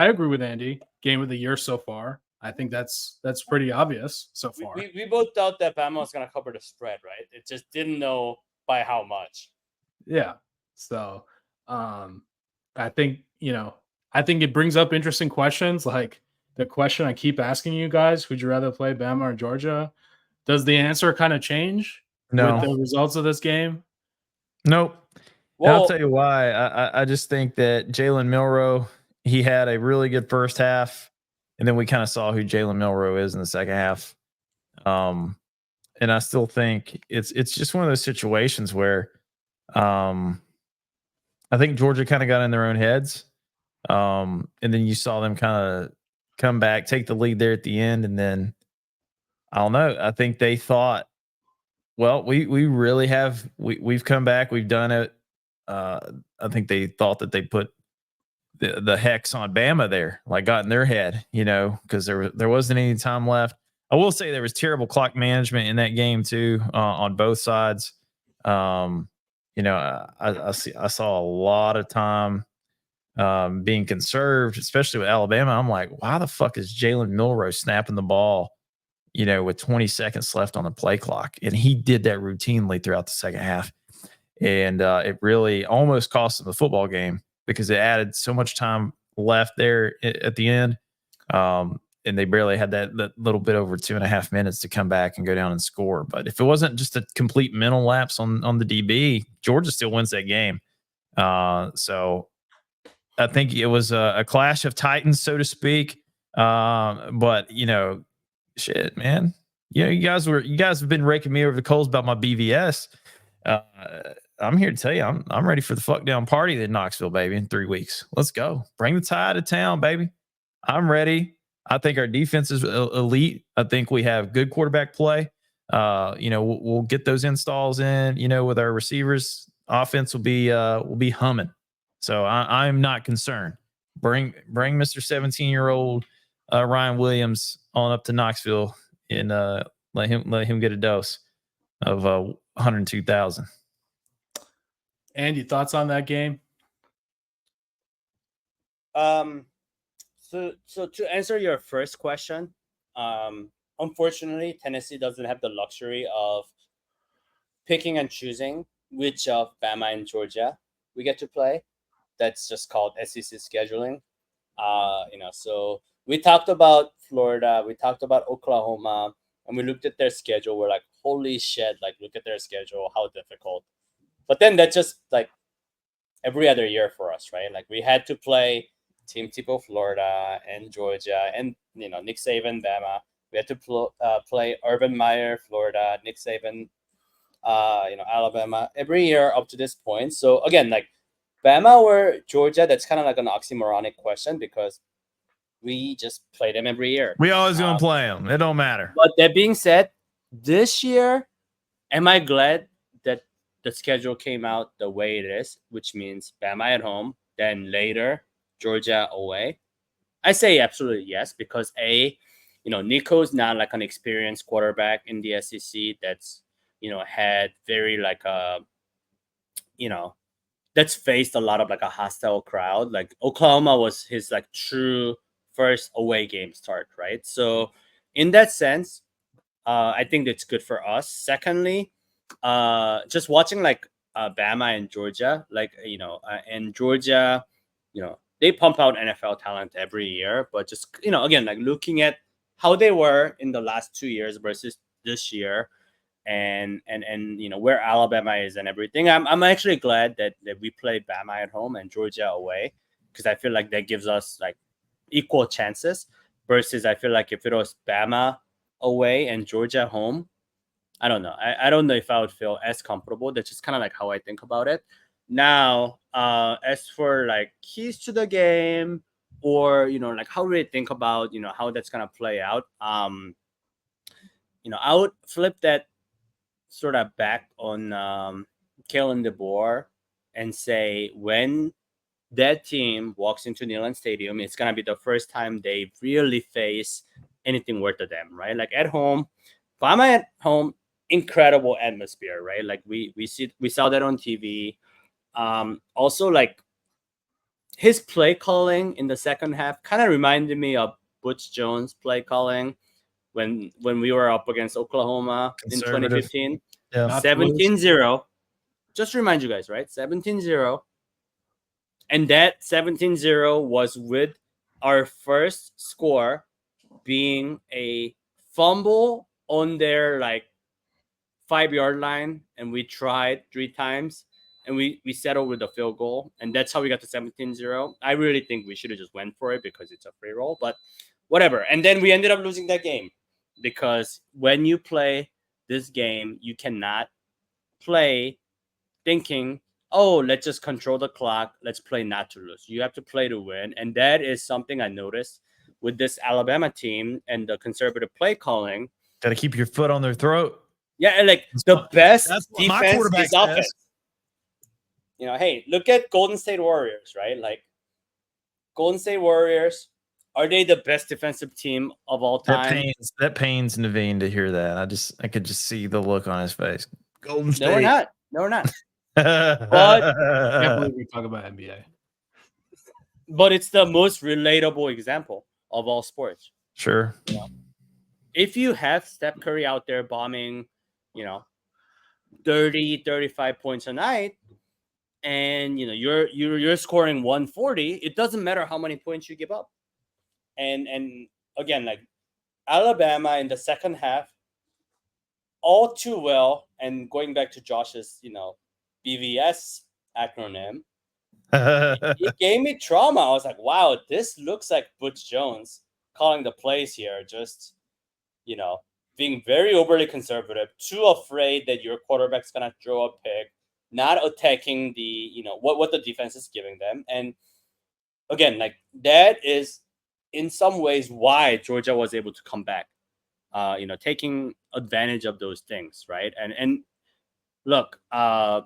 agree with Andy. Game of the year so far. I think that's pretty obvious so far. We both thought that Bama was gonna cover the spread, right? It just didn't know by how much. Yeah. So I think it brings up interesting questions, like the question I keep asking you guys: would you rather play Bama or Georgia? Does the answer kind of change No. with the results of this game? Nope. And I'll Well, tell you why. I just think that Jalen Milroe, he had a really good first half, and then we kind of saw who Jalen Milroe is in the second half. And I still think it's just one of those situations where I think Georgia kind of got in their own heads. And then you saw them kind of come back, take the lead there at the end, and then I don't know. I think they thought, well, we really have we've come back, we've done it. I think they thought that they put the hex on Bama there, like got in their head, because there wasn't any time left. I will say there was terrible clock management in that game too, on both sides. I saw a lot of time being conserved, especially with Alabama. I'm like, why the fuck is Jalen Milroe snapping the ball, with 20 seconds left on the play clock? And he did that routinely throughout the second half. And it really almost cost them the football game because it added so much time left there at the end. And they barely had that little bit over 2.5 minutes to come back and go down and score. But if it wasn't just a complete mental lapse on the DB, Georgia still wins that game. So I think it was a clash of titans, so to speak. But shit, man. You guys have been raking me over the coals about my BVS. I'm here to tell you, I'm ready for the fuck down party in Knoxville, baby, in 3 weeks. Let's go. Bring the tide to town, baby. I'm ready. I think our defense is elite. I think we have good quarterback play. We'll get those installs in, with our receivers. Offense will be humming. So I'm not concerned. Bring Mr. 17-year-old Ryan Williams on up to Knoxville and let him get a dose of 102,000. Andy, thoughts on that game? So to answer your first question, unfortunately, Tennessee doesn't have the luxury of picking and choosing which of Bama and Georgia we get to play. That's just called SEC scheduling. So we talked about Florida, we talked about Oklahoma, and we looked at their schedule. We're like, holy shit, like look at their schedule, how difficult. But then that's just like every other year for us, right? Like we had to play Team Tebow, Florida, and Georgia, and Nick Saban, Bama. We had to play Urban Meyer, Florida, Nick Saban, Alabama every year up to this point. So again, like Bama or Georgia, that's kind of like an oxymoronic question because we just play them every year. We always gonna play them. It don't matter. But that being said, this year, am I glad that the schedule came out the way it is, which means Bama at home, then later Georgia away? I say absolutely yes, because Nico's not like an experienced quarterback in the SEC that's had very like that's faced a lot of like a hostile crowd. Like Oklahoma was his like true first away game start, right? So in that sense, I think that's good for us. Secondly, just watching like Bama and Georgia, and Georgia, they pump out NFL talent every year, but just again, like looking at how they were in the last 2 years versus this year, and where Alabama is and everything. I'm actually glad that we play Bama at home and Georgia away, because I feel like that gives us like equal chances. Versus, I feel like if it was Bama away and Georgia home, I don't know. I don't know if I would feel as comfortable. That's just kind of like how I think about it. Now, as for like keys to the game, or like how do we think about how that's gonna play out? I would flip that sort of back on Kalen DeBoer and say when that team walks into Neyland Stadium, it's gonna be the first time they really face anything worth of them, right? Like at home, Bama at home, incredible atmosphere, right? Like we saw that on TV. Also, like his play calling in the second half kind of reminded me of Butch Jones' play calling when we were up against Oklahoma in Conservative. 2015. Yeah. 17-0. Just to remind you guys, right? 17-0. And that 17-0 was with our first score being a fumble on their like 5-yard line, and we tried 3 times and we settled with a field goal, and that's how we got to 17-0. I really think we should have just went for it because it's a free roll, but whatever. And then we ended up losing that game because when you play this game, you cannot play thinking, oh, let's just control the clock, let's play not to lose. You have to play to win, and that is something I noticed with this Alabama team and the conservative play calling. Got to keep your foot on their throat. Yeah, and like the best That's what my defense quarterback is says. offense. You know, hey, look at Golden State Warriors, right? Like Golden State Warriors, are they the best defensive team of all time? That pains Naveen to hear that. I could just see the look on his face. Golden State. No, we're not. No, we're not. Can't believe we talk about NBA. But it's the most relatable example of all sports. Sure. You know? If you have Steph Curry out there bombing, 30, 35 points a night, and you're scoring 140, it doesn't matter how many points you give up. And again, like Alabama in the second half, all too well, and going back to Josh's, BVS acronym, it gave me trauma. I was like, wow, this looks like Butch Jones calling the plays here, just, being very overly conservative, too afraid that your quarterback's going to throw a pick, not attacking the, what the defense is giving them. And again, like that is in some ways why Georgia was able to come back, taking advantage of those things, right? And look, the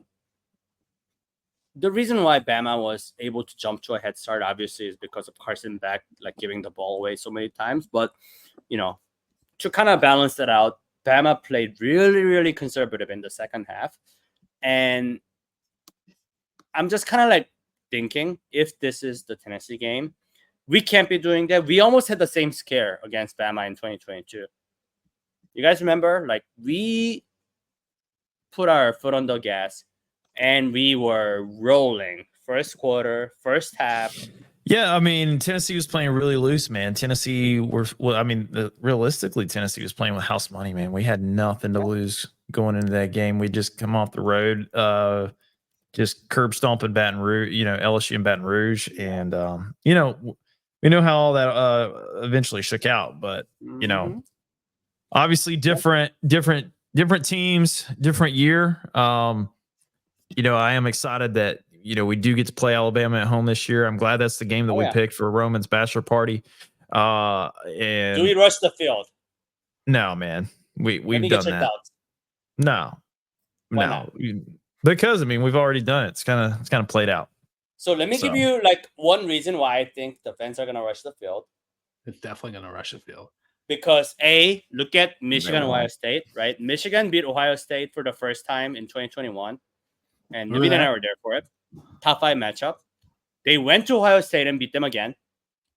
reason why Bama was able to jump to a head start, obviously, is because of Carson Beck, like giving the ball away so many times. But, to kind of balance that out, Bama played really, really conservative in the second half. And I'm just kind of like thinking, if this is the Tennessee game, we can't be doing that. We almost had the same scare against Bama in 2022. You guys remember? Like, we put our foot on the gas and we were rolling first quarter, first half. Yeah, I mean, Tennessee was playing really loose, man. Realistically, Tennessee was playing with house money, man. We had nothing to lose going into that game. We just come off the road, just curb stomping Baton Rouge, LSU and Baton Rouge. And, we know how all that eventually shook out. But, obviously different teams, different year. I am excited that, we do get to play Alabama at home this year. I'm glad that's the game that we picked for Roman's bachelor party. And do we rush the field? No, man. We've done that. Out. No. Because we've already done it. It's kind of played out. So let me give you like one reason why I think the fans are gonna rush the field. It's definitely gonna rush the field. Because look at Michigan, Ohio State, right? Michigan beat Ohio State for the first time in 2021. And Naveen and I were there for it. Top 5 matchup. They went to Ohio State and beat them again.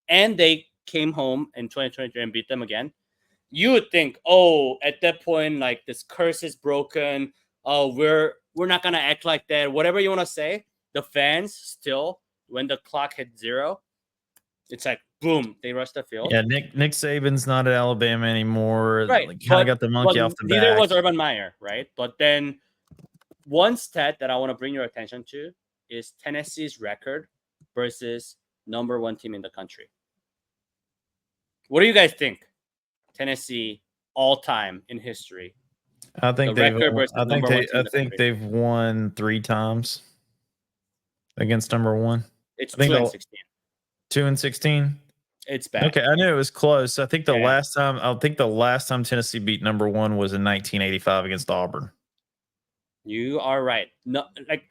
And they came home in 2023 and beat them again. You would think, at that point, like this curse is broken. Oh, we're not gonna act like that. Whatever you want to say, the fans still, when the clock hit 0, it's like boom, they rush the field. Yeah, Nick Saban's not at Alabama anymore. Right. Kind of got the monkey off the back. Neither was Urban Meyer, right? But then one stat that I want to bring your attention to is Tennessee's record versus number 1 team in the country. What do you guys think? Tennessee all time in history. I think they've won 3 times against number 1. It's 2-16. 2-16. It's bad. Okay, I knew it was close. I think the last time Tennessee beat number 1 was in 1985 against Auburn. You are right. No, like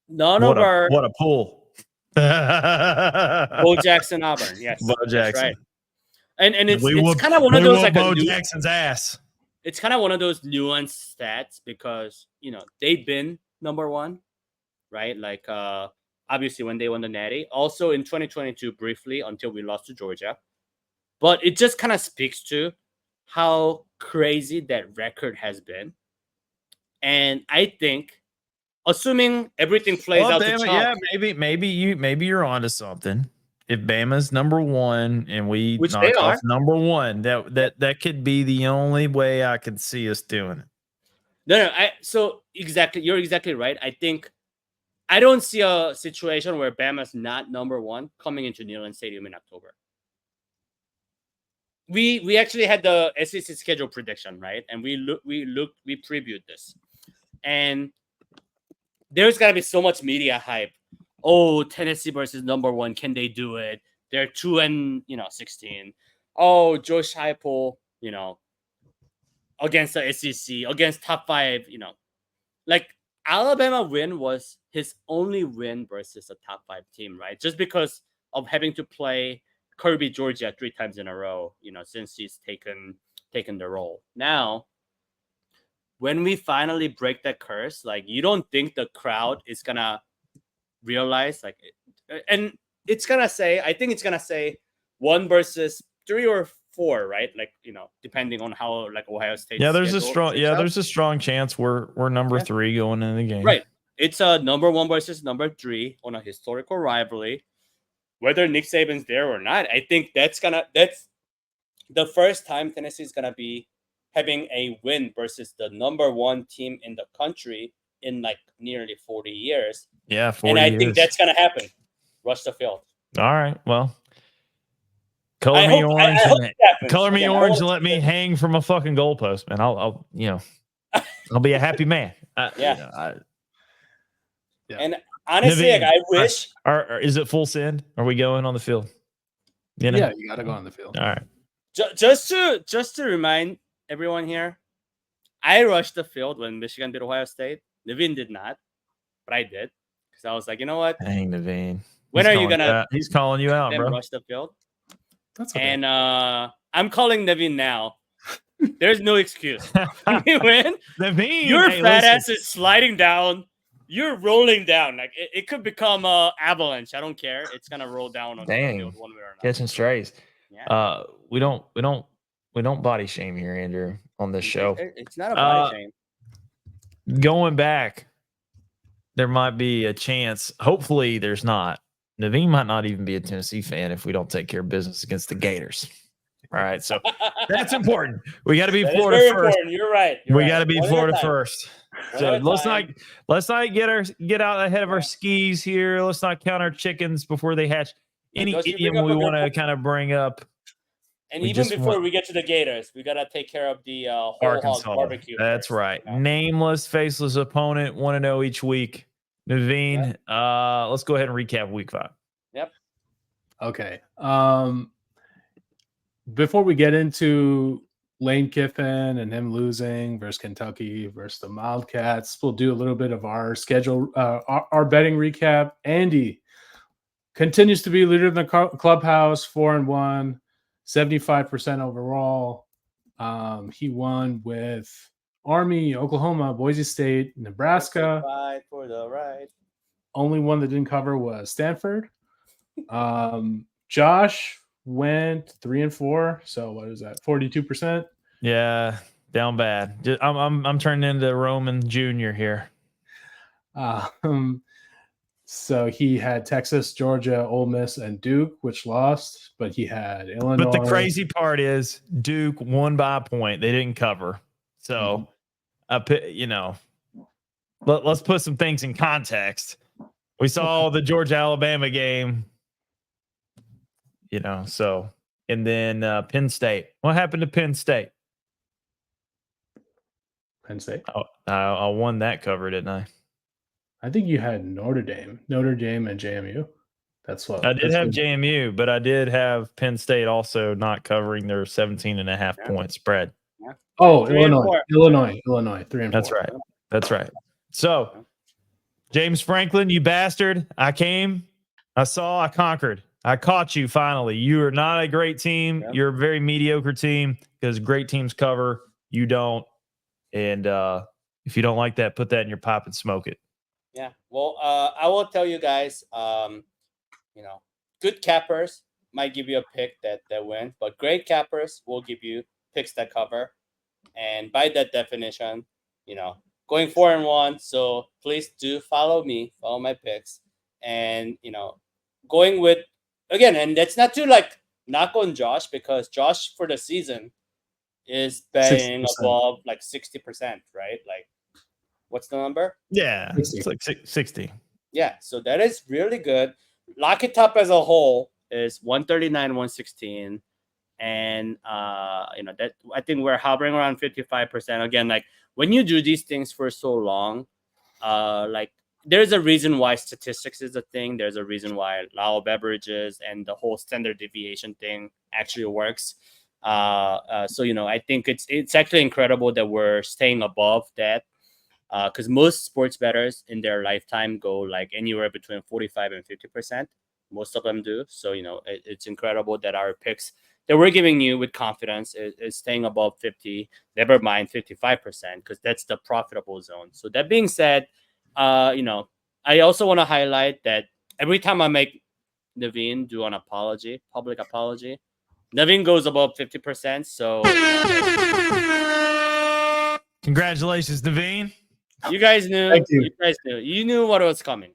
what a pull. Bo Jackson, Auburn. Yes, Bo Jackson. Right. And it's kind of one of those like Bo Jackson's ass. it's kind of one of those nuanced stats because they've been number one, right? Like obviously when they won the Natty, also in 2022 briefly until we lost to Georgia, but it just kind of speaks to how crazy that record has been, and I think assuming everything plays out to Bama, chalk, maybe you're onto something. If Bama's number one and we which knock they off are. number one, that could be the only way I could see us doing it. No, so exactly, you're exactly right. I think I don't see a situation where Bama's not number one coming into Neyland Stadium in October. We actually had the SEC schedule prediction, right? And we previewed this, and there's gotta be so much media hype. Oh, Tennessee versus number one, can they do it? They're 2-16. Oh, Josh Heupel, against the SEC, against top 5, like Alabama win was his only win versus a top 5 team, right? Just because of having to play Kirby, Georgia 3 times in a row, since he's taken the role. Now, when we finally break that curse, like you don't think the crowd is gonna realize and it's gonna say, I think it's gonna say 1 versus 3 or 4, right? Like depending on how like Ohio State. There's a strong chance we're number 3 going into the game. Right. It's a number 1 versus number 3 on a historical rivalry. Whether Nick Saban's there or not, I think that's the first time Tennessee's gonna be having a win versus the number 1 team in the country in like nearly 40 years. Yeah, 40 and I years. think that's gonna happen. Rush the field. All right. Well, color me orange and let me hang from a fucking goalpost, man. I'll I'll be a happy man. And honestly, Naveen, I wish. Is it full send? Are we going on the field? Yeah, you got to go on the field. All right. Just to remind everyone here, I rushed the field when Michigan beat Ohio State. Naveen did not, but I did because I was like, you know what? Dang, Naveen. When are you gonna? He's calling you out, bro. Rush the field. That's okay. And I'm calling Naveen now. There's no excuse. We win. Naveen, your fat ass is sliding down. You're rolling down. Like it could become a avalanche. I don't care. It's gonna roll down on the field one way or another. Catching strays. Yeah. We don't body shame here, Andrew, on this show. It's not a body shame. Going back, there might be a chance. Hopefully, there's not. Naveen might not even be a Tennessee fan if we don't take care of business against the Gators. All right, so that's important. We got to be Florida first. Important. You're right. We got to be Florida first. So let's not get out ahead of our skis here. Let's not count our chickens before they hatch. Any idiom we want to kind of bring up. And even before we get to the Gators, we gotta take care of the whole hog barbecue. That's right. Nameless, faceless opponent. 1-0 each week. Naveen, let's go ahead and recap week 5. Yep. Okay. Before we get into Lane Kiffin and him losing versus Kentucky versus the Wildcats, we'll do a little bit of our schedule, our betting recap. Andy continues to be leader in the clubhouse, 4-1, 75% overall. He won with Army, Oklahoma, Boise State, Nebraska. Fight for the right. Only one that didn't cover was Stanford. Josh went 3-4. So what is that? 42%. Yeah, down bad. I'm turning into Roman Jr. here. So he had Texas, Georgia, Ole Miss, and Duke, which lost, but he had Illinois. But the crazy part is Duke won by a point. They didn't cover. So, let's put some things in context. We saw the Georgia-Alabama game, so, and then Penn State. What happened to Penn State? Penn State? I won that cover, didn't I? I think you had Notre Dame and JMU. That's what I did have JMU, but I did have Penn State also not covering their 17.5 point spread. Yeah. Oh, Illinois, 3-4. That's right. So, James Franklin, you bastard. I came, I saw, I conquered. I caught you finally. You are not a great team. Yep. You're a very mediocre team because great teams cover. You don't. And if you don't like that, put that in your pipe and smoke it. Yeah. Well, I will tell you guys, good cappers might give you a pick that wins, but great cappers will give you picks that cover. And by that definition, going 4-1. So please do follow me, follow my picks, and going with again. And that's not to like knock on Josh, because Josh for the season is betting 60%. above like 60%, right? Like, what's the number? Yeah, 60. it's like 60. Yeah, so that is really good. Lock it up as a whole is 139, 116. And that I think we're hovering around 55%. Again, like when you do these things for so long, like there's a reason why statistics is a thing. There's a reason why law of averages and the whole standard deviation thing actually works. So I think it's actually incredible that we're staying above that. Because most sports bettors in their lifetime go like anywhere between 45 and 50%. Most of them do. So, it's incredible that our picks that we're giving you with confidence is staying above 50, never mind 55%, because that's the profitable zone. So that being said, I also want to highlight that every time I make Naveen do an public apology, Naveen goes above 50%. So Congratulations, Naveen. you guys knew. Thank you. You guys knew. You knew what was coming.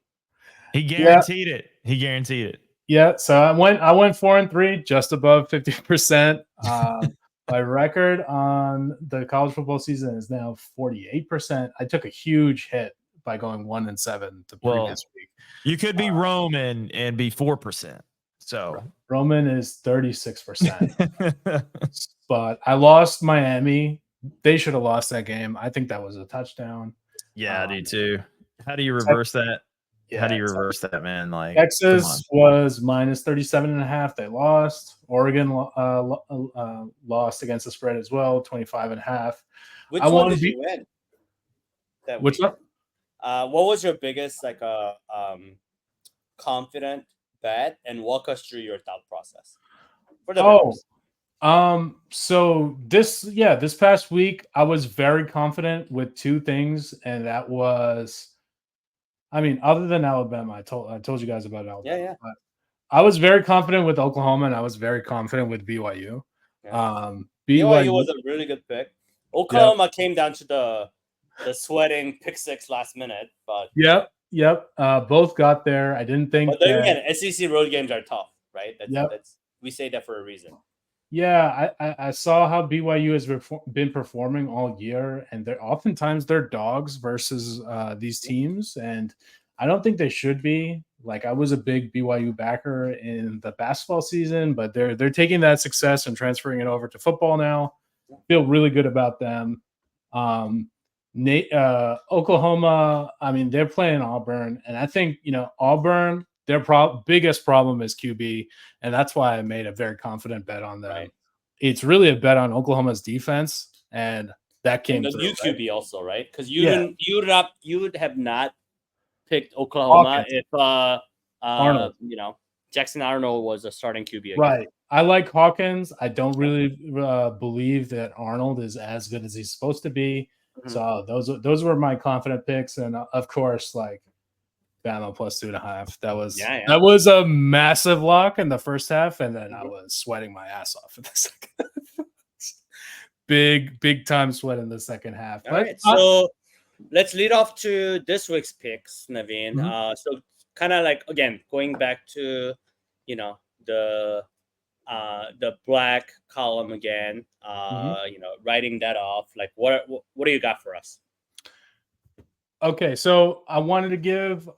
He guaranteed it. He guaranteed it. Yeah, so I went 4-3, just above 50%. My record on the college football season is now 48%. I took a huge hit by going 1-7 the previous week. You could be Roman and be 4%. So Roman is 36%. But I lost Miami. They should have lost that game. I think that was a touchdown. Yeah, I do too. How do you reverse that? Yeah, How do you reverse that, man? Like Texas was minus 37.5. They lost. Oregon lost against the spread as well, 25.5. Which one did you win? Which one? What was your biggest confident bet, and walk us through your thought process for the bettors. So this past week I was very confident with two things, and that was, other than Alabama, I told you guys about Alabama. Yeah. But I was very confident with Oklahoma, and I was very confident with BYU. Yeah. BYU was a really good pick. Oklahoma came down to the sweating pick six last minute, but Yep. Both got there. I didn't think. But then again, SEC road games are tough, right? That's we say that for a reason. Yeah, I saw how BYU has been performing all year, and oftentimes they're dogs versus these teams, and I don't think they should be. Like, I was a big BYU backer in the basketball season, but they're taking that success and transferring it over to football now. Feel really good about them. Oklahoma, they're playing Auburn, and I think Auburn, their biggest problem is QB, and that's why I made a very confident bet on them. Right. It's really a bet on Oklahoma's defense, and that came and the through. QB also, right? Because you would have not picked Oklahoma if Arnold, Jackson Arnold was a starting QB again. Right. I like Hawkins. I don't really believe that Arnold is as good as he's supposed to be. Mm-hmm. So those were my confident picks, and of course, like Bama plus 2.5. That was a massive lock in the first half, and then I was sweating my ass off in the second half. big time sweat in the second half. All right, so let's lead off to this week's picks, Naveen. Mm-hmm. So kind of like, again, going back to the black column again, writing that off. Like, what do you got for us? Okay, so I wanted to give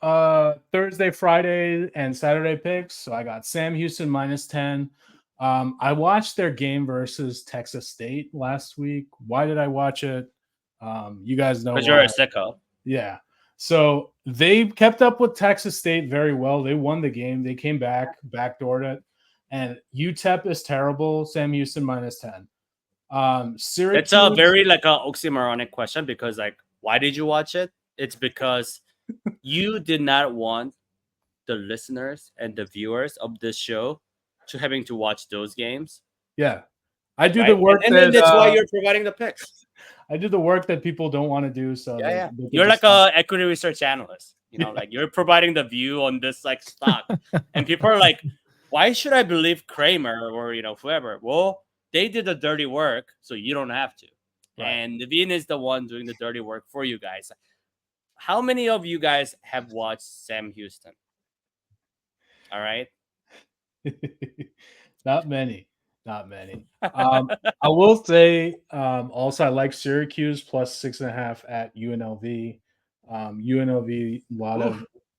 Thursday, Friday, and Saturday picks. So I got Sam Houston minus 10. I watched their game versus Texas State last week. Why did I watch it? You guys know. Because you're a sicko. Yeah. So they kept up with Texas State very well. They won the game. They came back, backdoored it. And UTEP is terrible. Sam Houston minus 10. Syracuse. It's a very like a oxymoronic question, because like, why did you watch it? It's because you did not want the listeners and the viewers of this show having to watch those games. Yeah, I do the work. And then that's why you're providing the picks. I did the work that people don't want to do. So Yeah. they You're just like a equity research analyst. Yeah. Like you're providing the view on this like stock, and people are like, "Why should I believe Kramer or whoever?" Well, they did the dirty work, so you don't have to. Right. And Naveen is the one doing the dirty work for you guys. How many of you guys have watched Sam Houston? All right. Not many. I will say also I like Syracuse plus 6.5 at UNLV. UNLV, a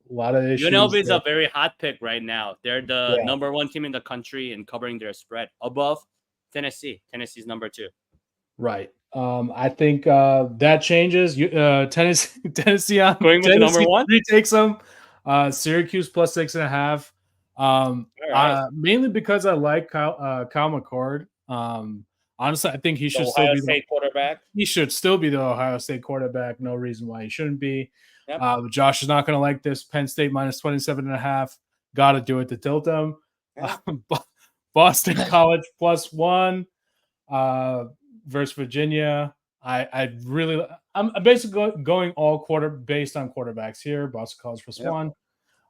lot of issues. UNLV is there. a very hot pick right now. They're the Yeah. number 1 team in the country in covering their spread above Tennessee. Tennessee's number 2. Right. I think that changes. Tennessee on Going with the number Tennessee 1? retakes them. Syracuse plus 6.5. All right. Mainly because I like Kyle McCord. Honestly, I think he should The still Ohio be State quarterback. he should still be the Ohio State quarterback. No reason why he shouldn't be. Yep. Josh is not going to like this. Penn State minus 27.5. Got to do it to tilt them. Yeah. Boston College plus 1 versus Virginia. I'm basically going all quarter based on quarterbacks here. Boston College plus 1.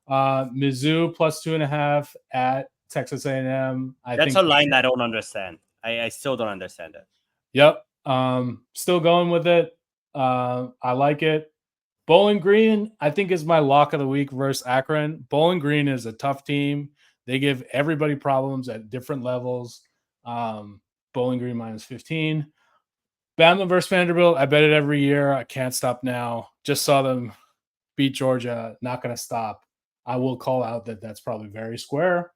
Mizzou plus 2.5 at Texas A&M. That's a line I don't understand. I still don't understand it. Yep. Still going with it. I like it. Bowling Green, I think, is my lock of the week versus Akron. Bowling Green is a tough team. They give everybody problems at different levels. Bowling Green minus 15. Bama versus Vanderbilt, I bet it every year. I can't stop now. Just saw them beat Georgia. Not going to stop. I will call out that that's probably very square.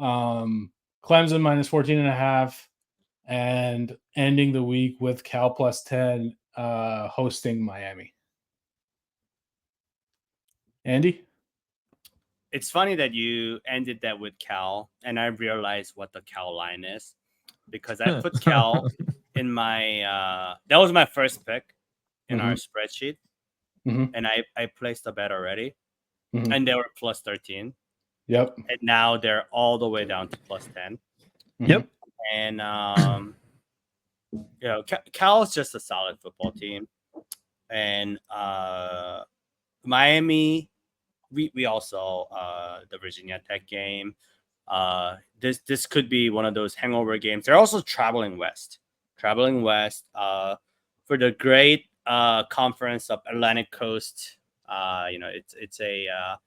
Clemson minus 14.5. And ending the week with Cal plus 10 hosting Miami. Andy? It's funny that you ended that with Cal, and I realized what the Cal line is because I put Cal in my that was my first pick in our spreadsheet, and I placed a bet already, and they were plus 13. Yep. And now they're all the way down to plus 10. Yep. And Cal is just a solid football team, and Miami. We also the Virginia Tech game. This could be one of those hangover games. They're also traveling west for the great conference of Atlantic Coast. It's a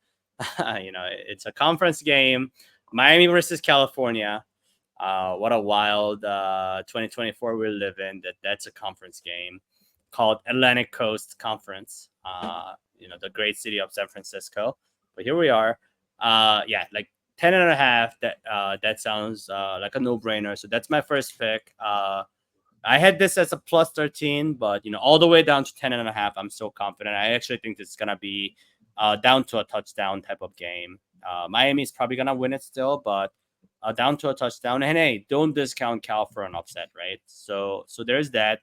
it's a conference game. Miami versus California. What a wild 2024 we live in. That's a conference game called Atlantic Coast Conference. The great city of San Francisco. But here we are. Like 10.5. That sounds like a no-brainer. So that's my first pick. I had this as a plus 13, but all the way down to 10.5. I'm so confident. I actually think this is gonna be down to a touchdown type of game. Miami's probably gonna win it still, but down to a touchdown. And hey, don't discount Cal for an upset, right? So there's that.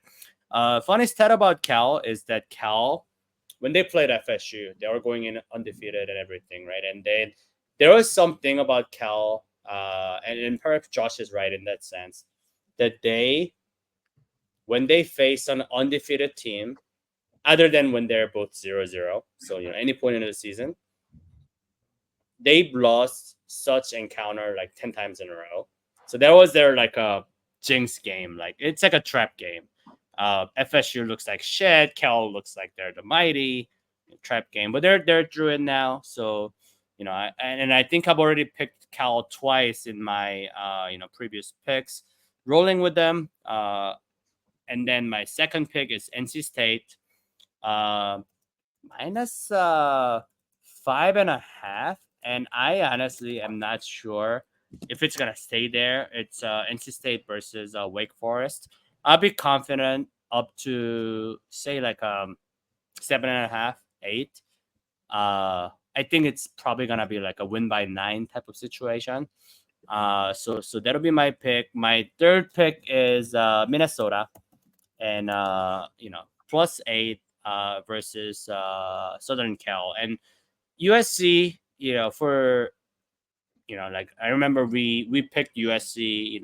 Funny stat about Cal is that Cal, when they played FSU, they were going in undefeated and everything, right? And then there was something about Cal, and perhaps Josh is right in that sense, that when they face an undefeated team, other than when they're both 0-0, so any point in the season, they've lost such encounter like 10 times in a row. So that was their like a jinx game. Like it's like a trap game. FSU looks like shit. Cal looks like they're the mighty trap game, but they're through it now. So I think I've already picked Cal twice in my previous picks, rolling with them. And then my second pick is NC State, minus 5.5, and I honestly am not sure if it's gonna stay there. It's NC State versus Wake Forest. I'll be confident up to say like 7.5, 8. I think it's probably gonna be like a win by 9 type of situation. So that'll be my pick. My third pick is Minnesota, and plus 8 versus Southern Cal and USC. For like I remember we picked USC.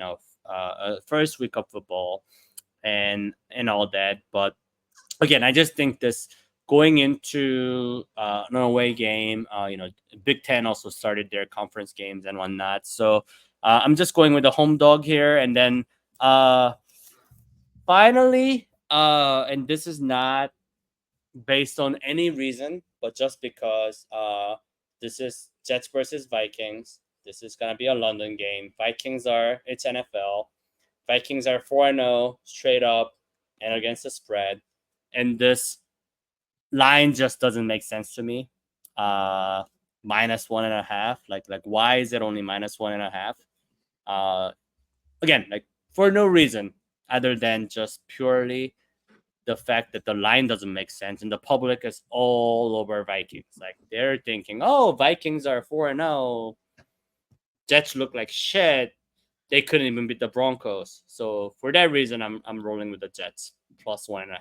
First week of football and all that, but again, I just think this going into an away game, Big Ten also started their conference games and whatnot. So I'm just going with the home dog here. And then finally, and this is not based on any reason, but just because this is Jets versus Vikings. This is going to be a London game. It's NFL. Vikings are 4-0 straight up and against the spread. And this line just doesn't make sense to me. -1.5. Like why is it only -1.5? Again, like for no reason other than just purely the fact that the line doesn't make sense and the public is all over Vikings. Like they're thinking, oh, Vikings are 4-0. Jets look like shit. They couldn't even beat the Broncos. So for that reason, I'm rolling with the Jets +1.5.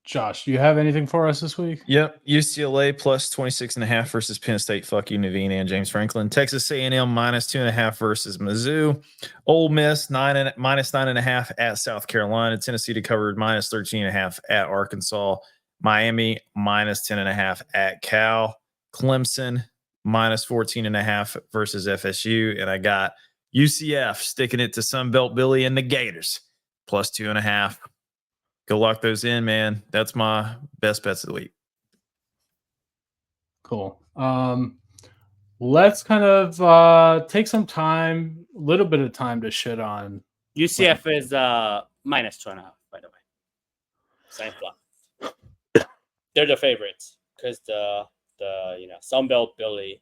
Josh, do you have anything for us this week? Yep. UCLA +26.5 versus Penn State. Fuck you, Naveen and James Franklin. Texas A&M -2.5 versus Mizzou. Ole Miss -9.5 at South Carolina. Tennessee to cover -13.5 at Arkansas. Miami -10.5 at Cal. Clemson -14.5 versus FSU. And I got UCF sticking it to Sunbelt Billy and the Gators +2.5. Go lock those in, man. That's my best bets of the week. Cool. Let's kind of take some time, a little bit of time to shit on. UCF is -2.5, by the way. Same flop. They're the favorites because the Sunbelt Billy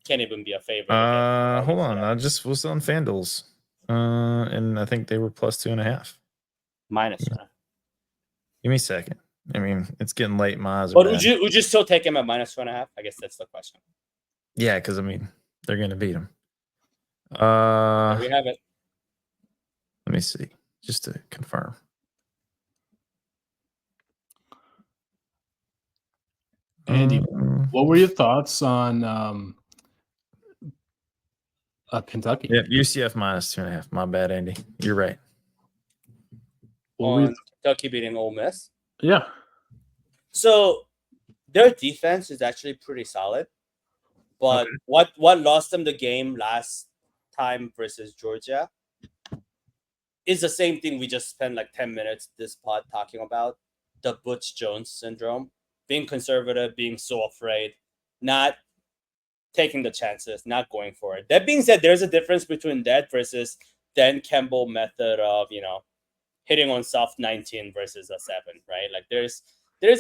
can't even be a favorite. Hold on. I just was on FanDuel's. And I think they were +2.5. -1.5. Give me a second. I mean, it's getting late. My eyes are But bad. would you still take him at -2.5? I guess that's the question. Yeah, because I mean, they're gonna beat them. There we have it. Let me see, just to confirm. Andy, what were your thoughts on Kentucky? Yeah, UCF -2.5. My bad, Andy. You're right. On Kentucky beating Ole Miss. Yeah. So their defense is actually pretty solid. But what lost them the game last time versus Georgia is the same thing we just spent like 10 minutes this pod talking about. The Butch Jones syndrome. Being conservative, being so afraid, not taking the chances, not going for it. That being said, there's a difference between that versus Dan Campbell method of, hitting on soft 19 versus a 7, right? Like there's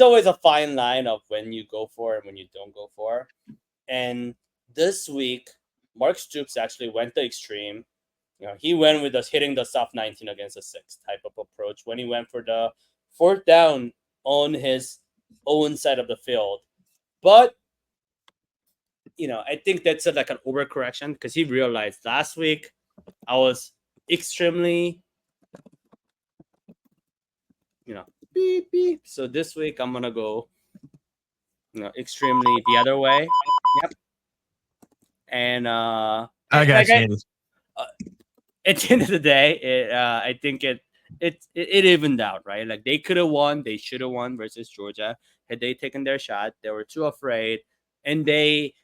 always a fine line of when you go for it and when you don't go for. And this week, Mark Stoops actually went the extreme. He went with us hitting the soft 19 against a 6 type of approach when he went for the 4th down on his own side of the field. But I think that's like an overcorrection because he realized last week I was extremely, beep, beep. So this week I'm going to go, extremely the other way. Yep. And I got you. At the end of the day, I think it evened out, right? Like they could have won, they should have won versus Georgia had they taken their shot. They were too afraid, and they,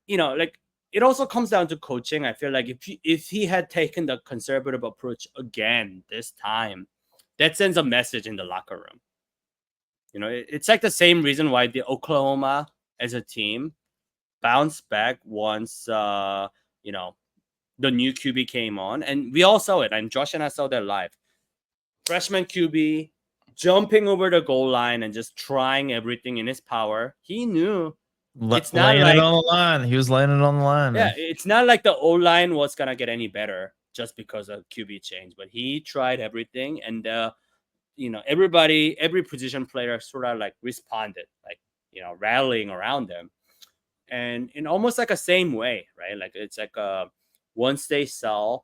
like it also comes down to coaching. I feel like if he had taken the conservative approach again this time, that sends a message in the locker room. It's like the same reason why the Oklahoma as a team bounced back once the new QB came on, and we all saw it. And Josh and I saw that live. Freshman QB jumping over the goal line and just trying everything in his power. He knew it's not laying like it on the line. He was laying it on the line. Yeah, man. it's not like the O line was gonna get any better just because of QB change, but he tried everything, and every position player sort of like responded, like rallying around them, and in almost like a same way, right? Like it's like once they saw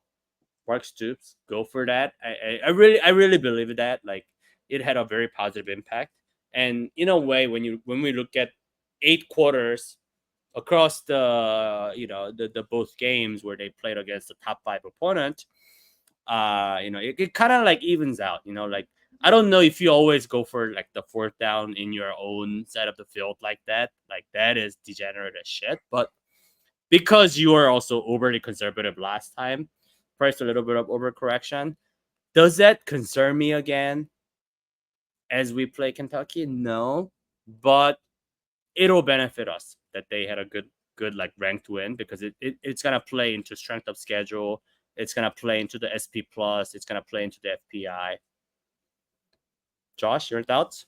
Mark Stoops go for that, I really believe that. Like it had a very positive impact, and in a way, when we look at 8 quarters across the both games where they played against the top 5 opponent, it kind of like evens out. Like I don't know if you always go for like the fourth down in your own side of the field like that. Like that is degenerate as shit. But because you are also overly conservative last time, priced a little bit of overcorrection. Does that concern me again as we play Kentucky? No, but it'll benefit us that they had a good like ranked win, because it's gonna play into strength of schedule. It's gonna play into the SP plus. It's gonna play into the FPI. Josh, your thoughts?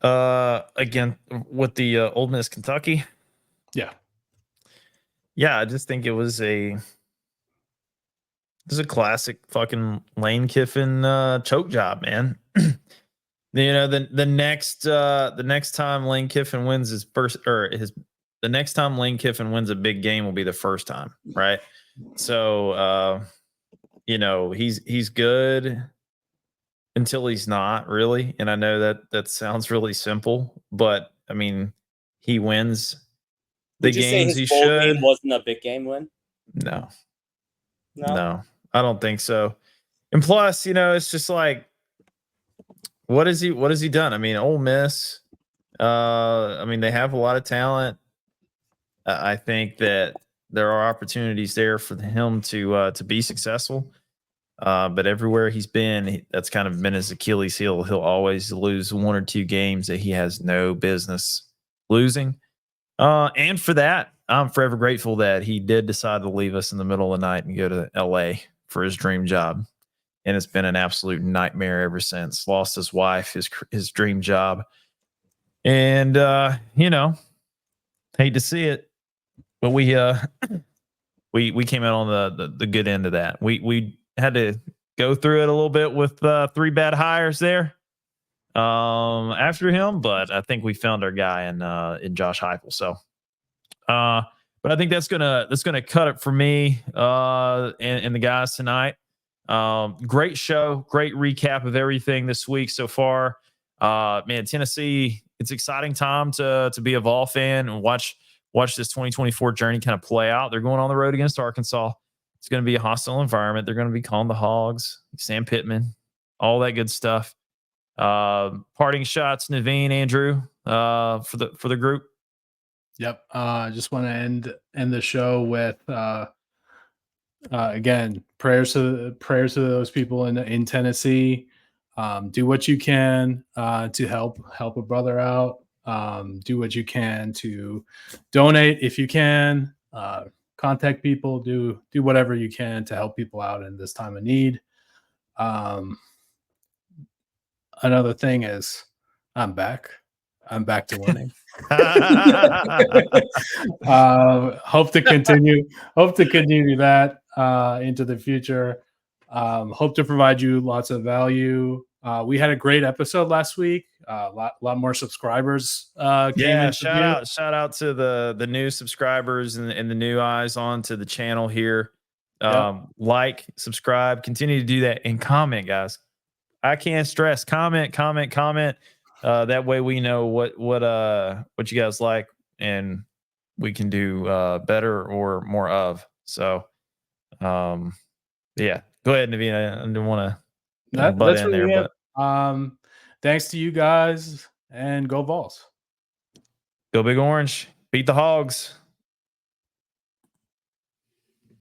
Again, with the Ole Miss Kentucky. Yeah. Yeah, I just think it was a classic fucking Lane Kiffin choke job, man. The next time Lane Kiffin wins the next time Lane Kiffin wins a big game will be the first time, right? So he's good until he's not, really. And I know that sounds really simple, but I mean, he wins the Would you say games his he bowl should. game wasn't a big game win? No, I don't think so. And plus, it's just like, what has he done? I mean, Ole Miss, I mean, they have a lot of talent. I think that there are opportunities there for him to be successful. But everywhere he's been, that's kind of been his Achilles heel. He'll always lose one or two games that he has no business losing. And for that, I'm forever grateful that he did decide to leave us in the middle of the night and go to LA for his dream job. And it's been an absolute nightmare ever since. Lost his wife, his dream job. And, hate to see it, but we came out on the good end of that. We had to go through it a little bit with 3 bad hires there after him, but I think we found our guy in Josh Heupel. So, but I think that's gonna cut it for me and the guys tonight. Great show, great recap of everything this week so far. Man, Tennessee, it's exciting time to be a Vol fan and watch this 2024 journey kind of play out. They're going on the road against Arkansas. It's going to be a hostile environment. They're going to be calling the Hogs, Sam Pittman, all that good stuff. Parting shots, Naveen, Andrew, for the group. Yep. Just want to end the show with again, prayers to those people in Tennessee. Do what you can to help a brother out. Do what you can to donate if you can. Contact people. Do whatever you can to help people out in this time of need. Another thing is, I'm back to winning. Hope to continue that into the future. Hope to provide you lots of value. We had a great episode last week. Lot more subscribers came in. Shout out to the new subscribers and the new eyes onto the channel here. Like, subscribe, continue to do that, and comment, guys. I can't stress comment. That way we know what you guys like, and we can do better or more of. So, yeah, go ahead, Naveen. I didn't want to butt in there, but thanks to you guys, and go Vols. Go Big Orange. Beat the Hogs.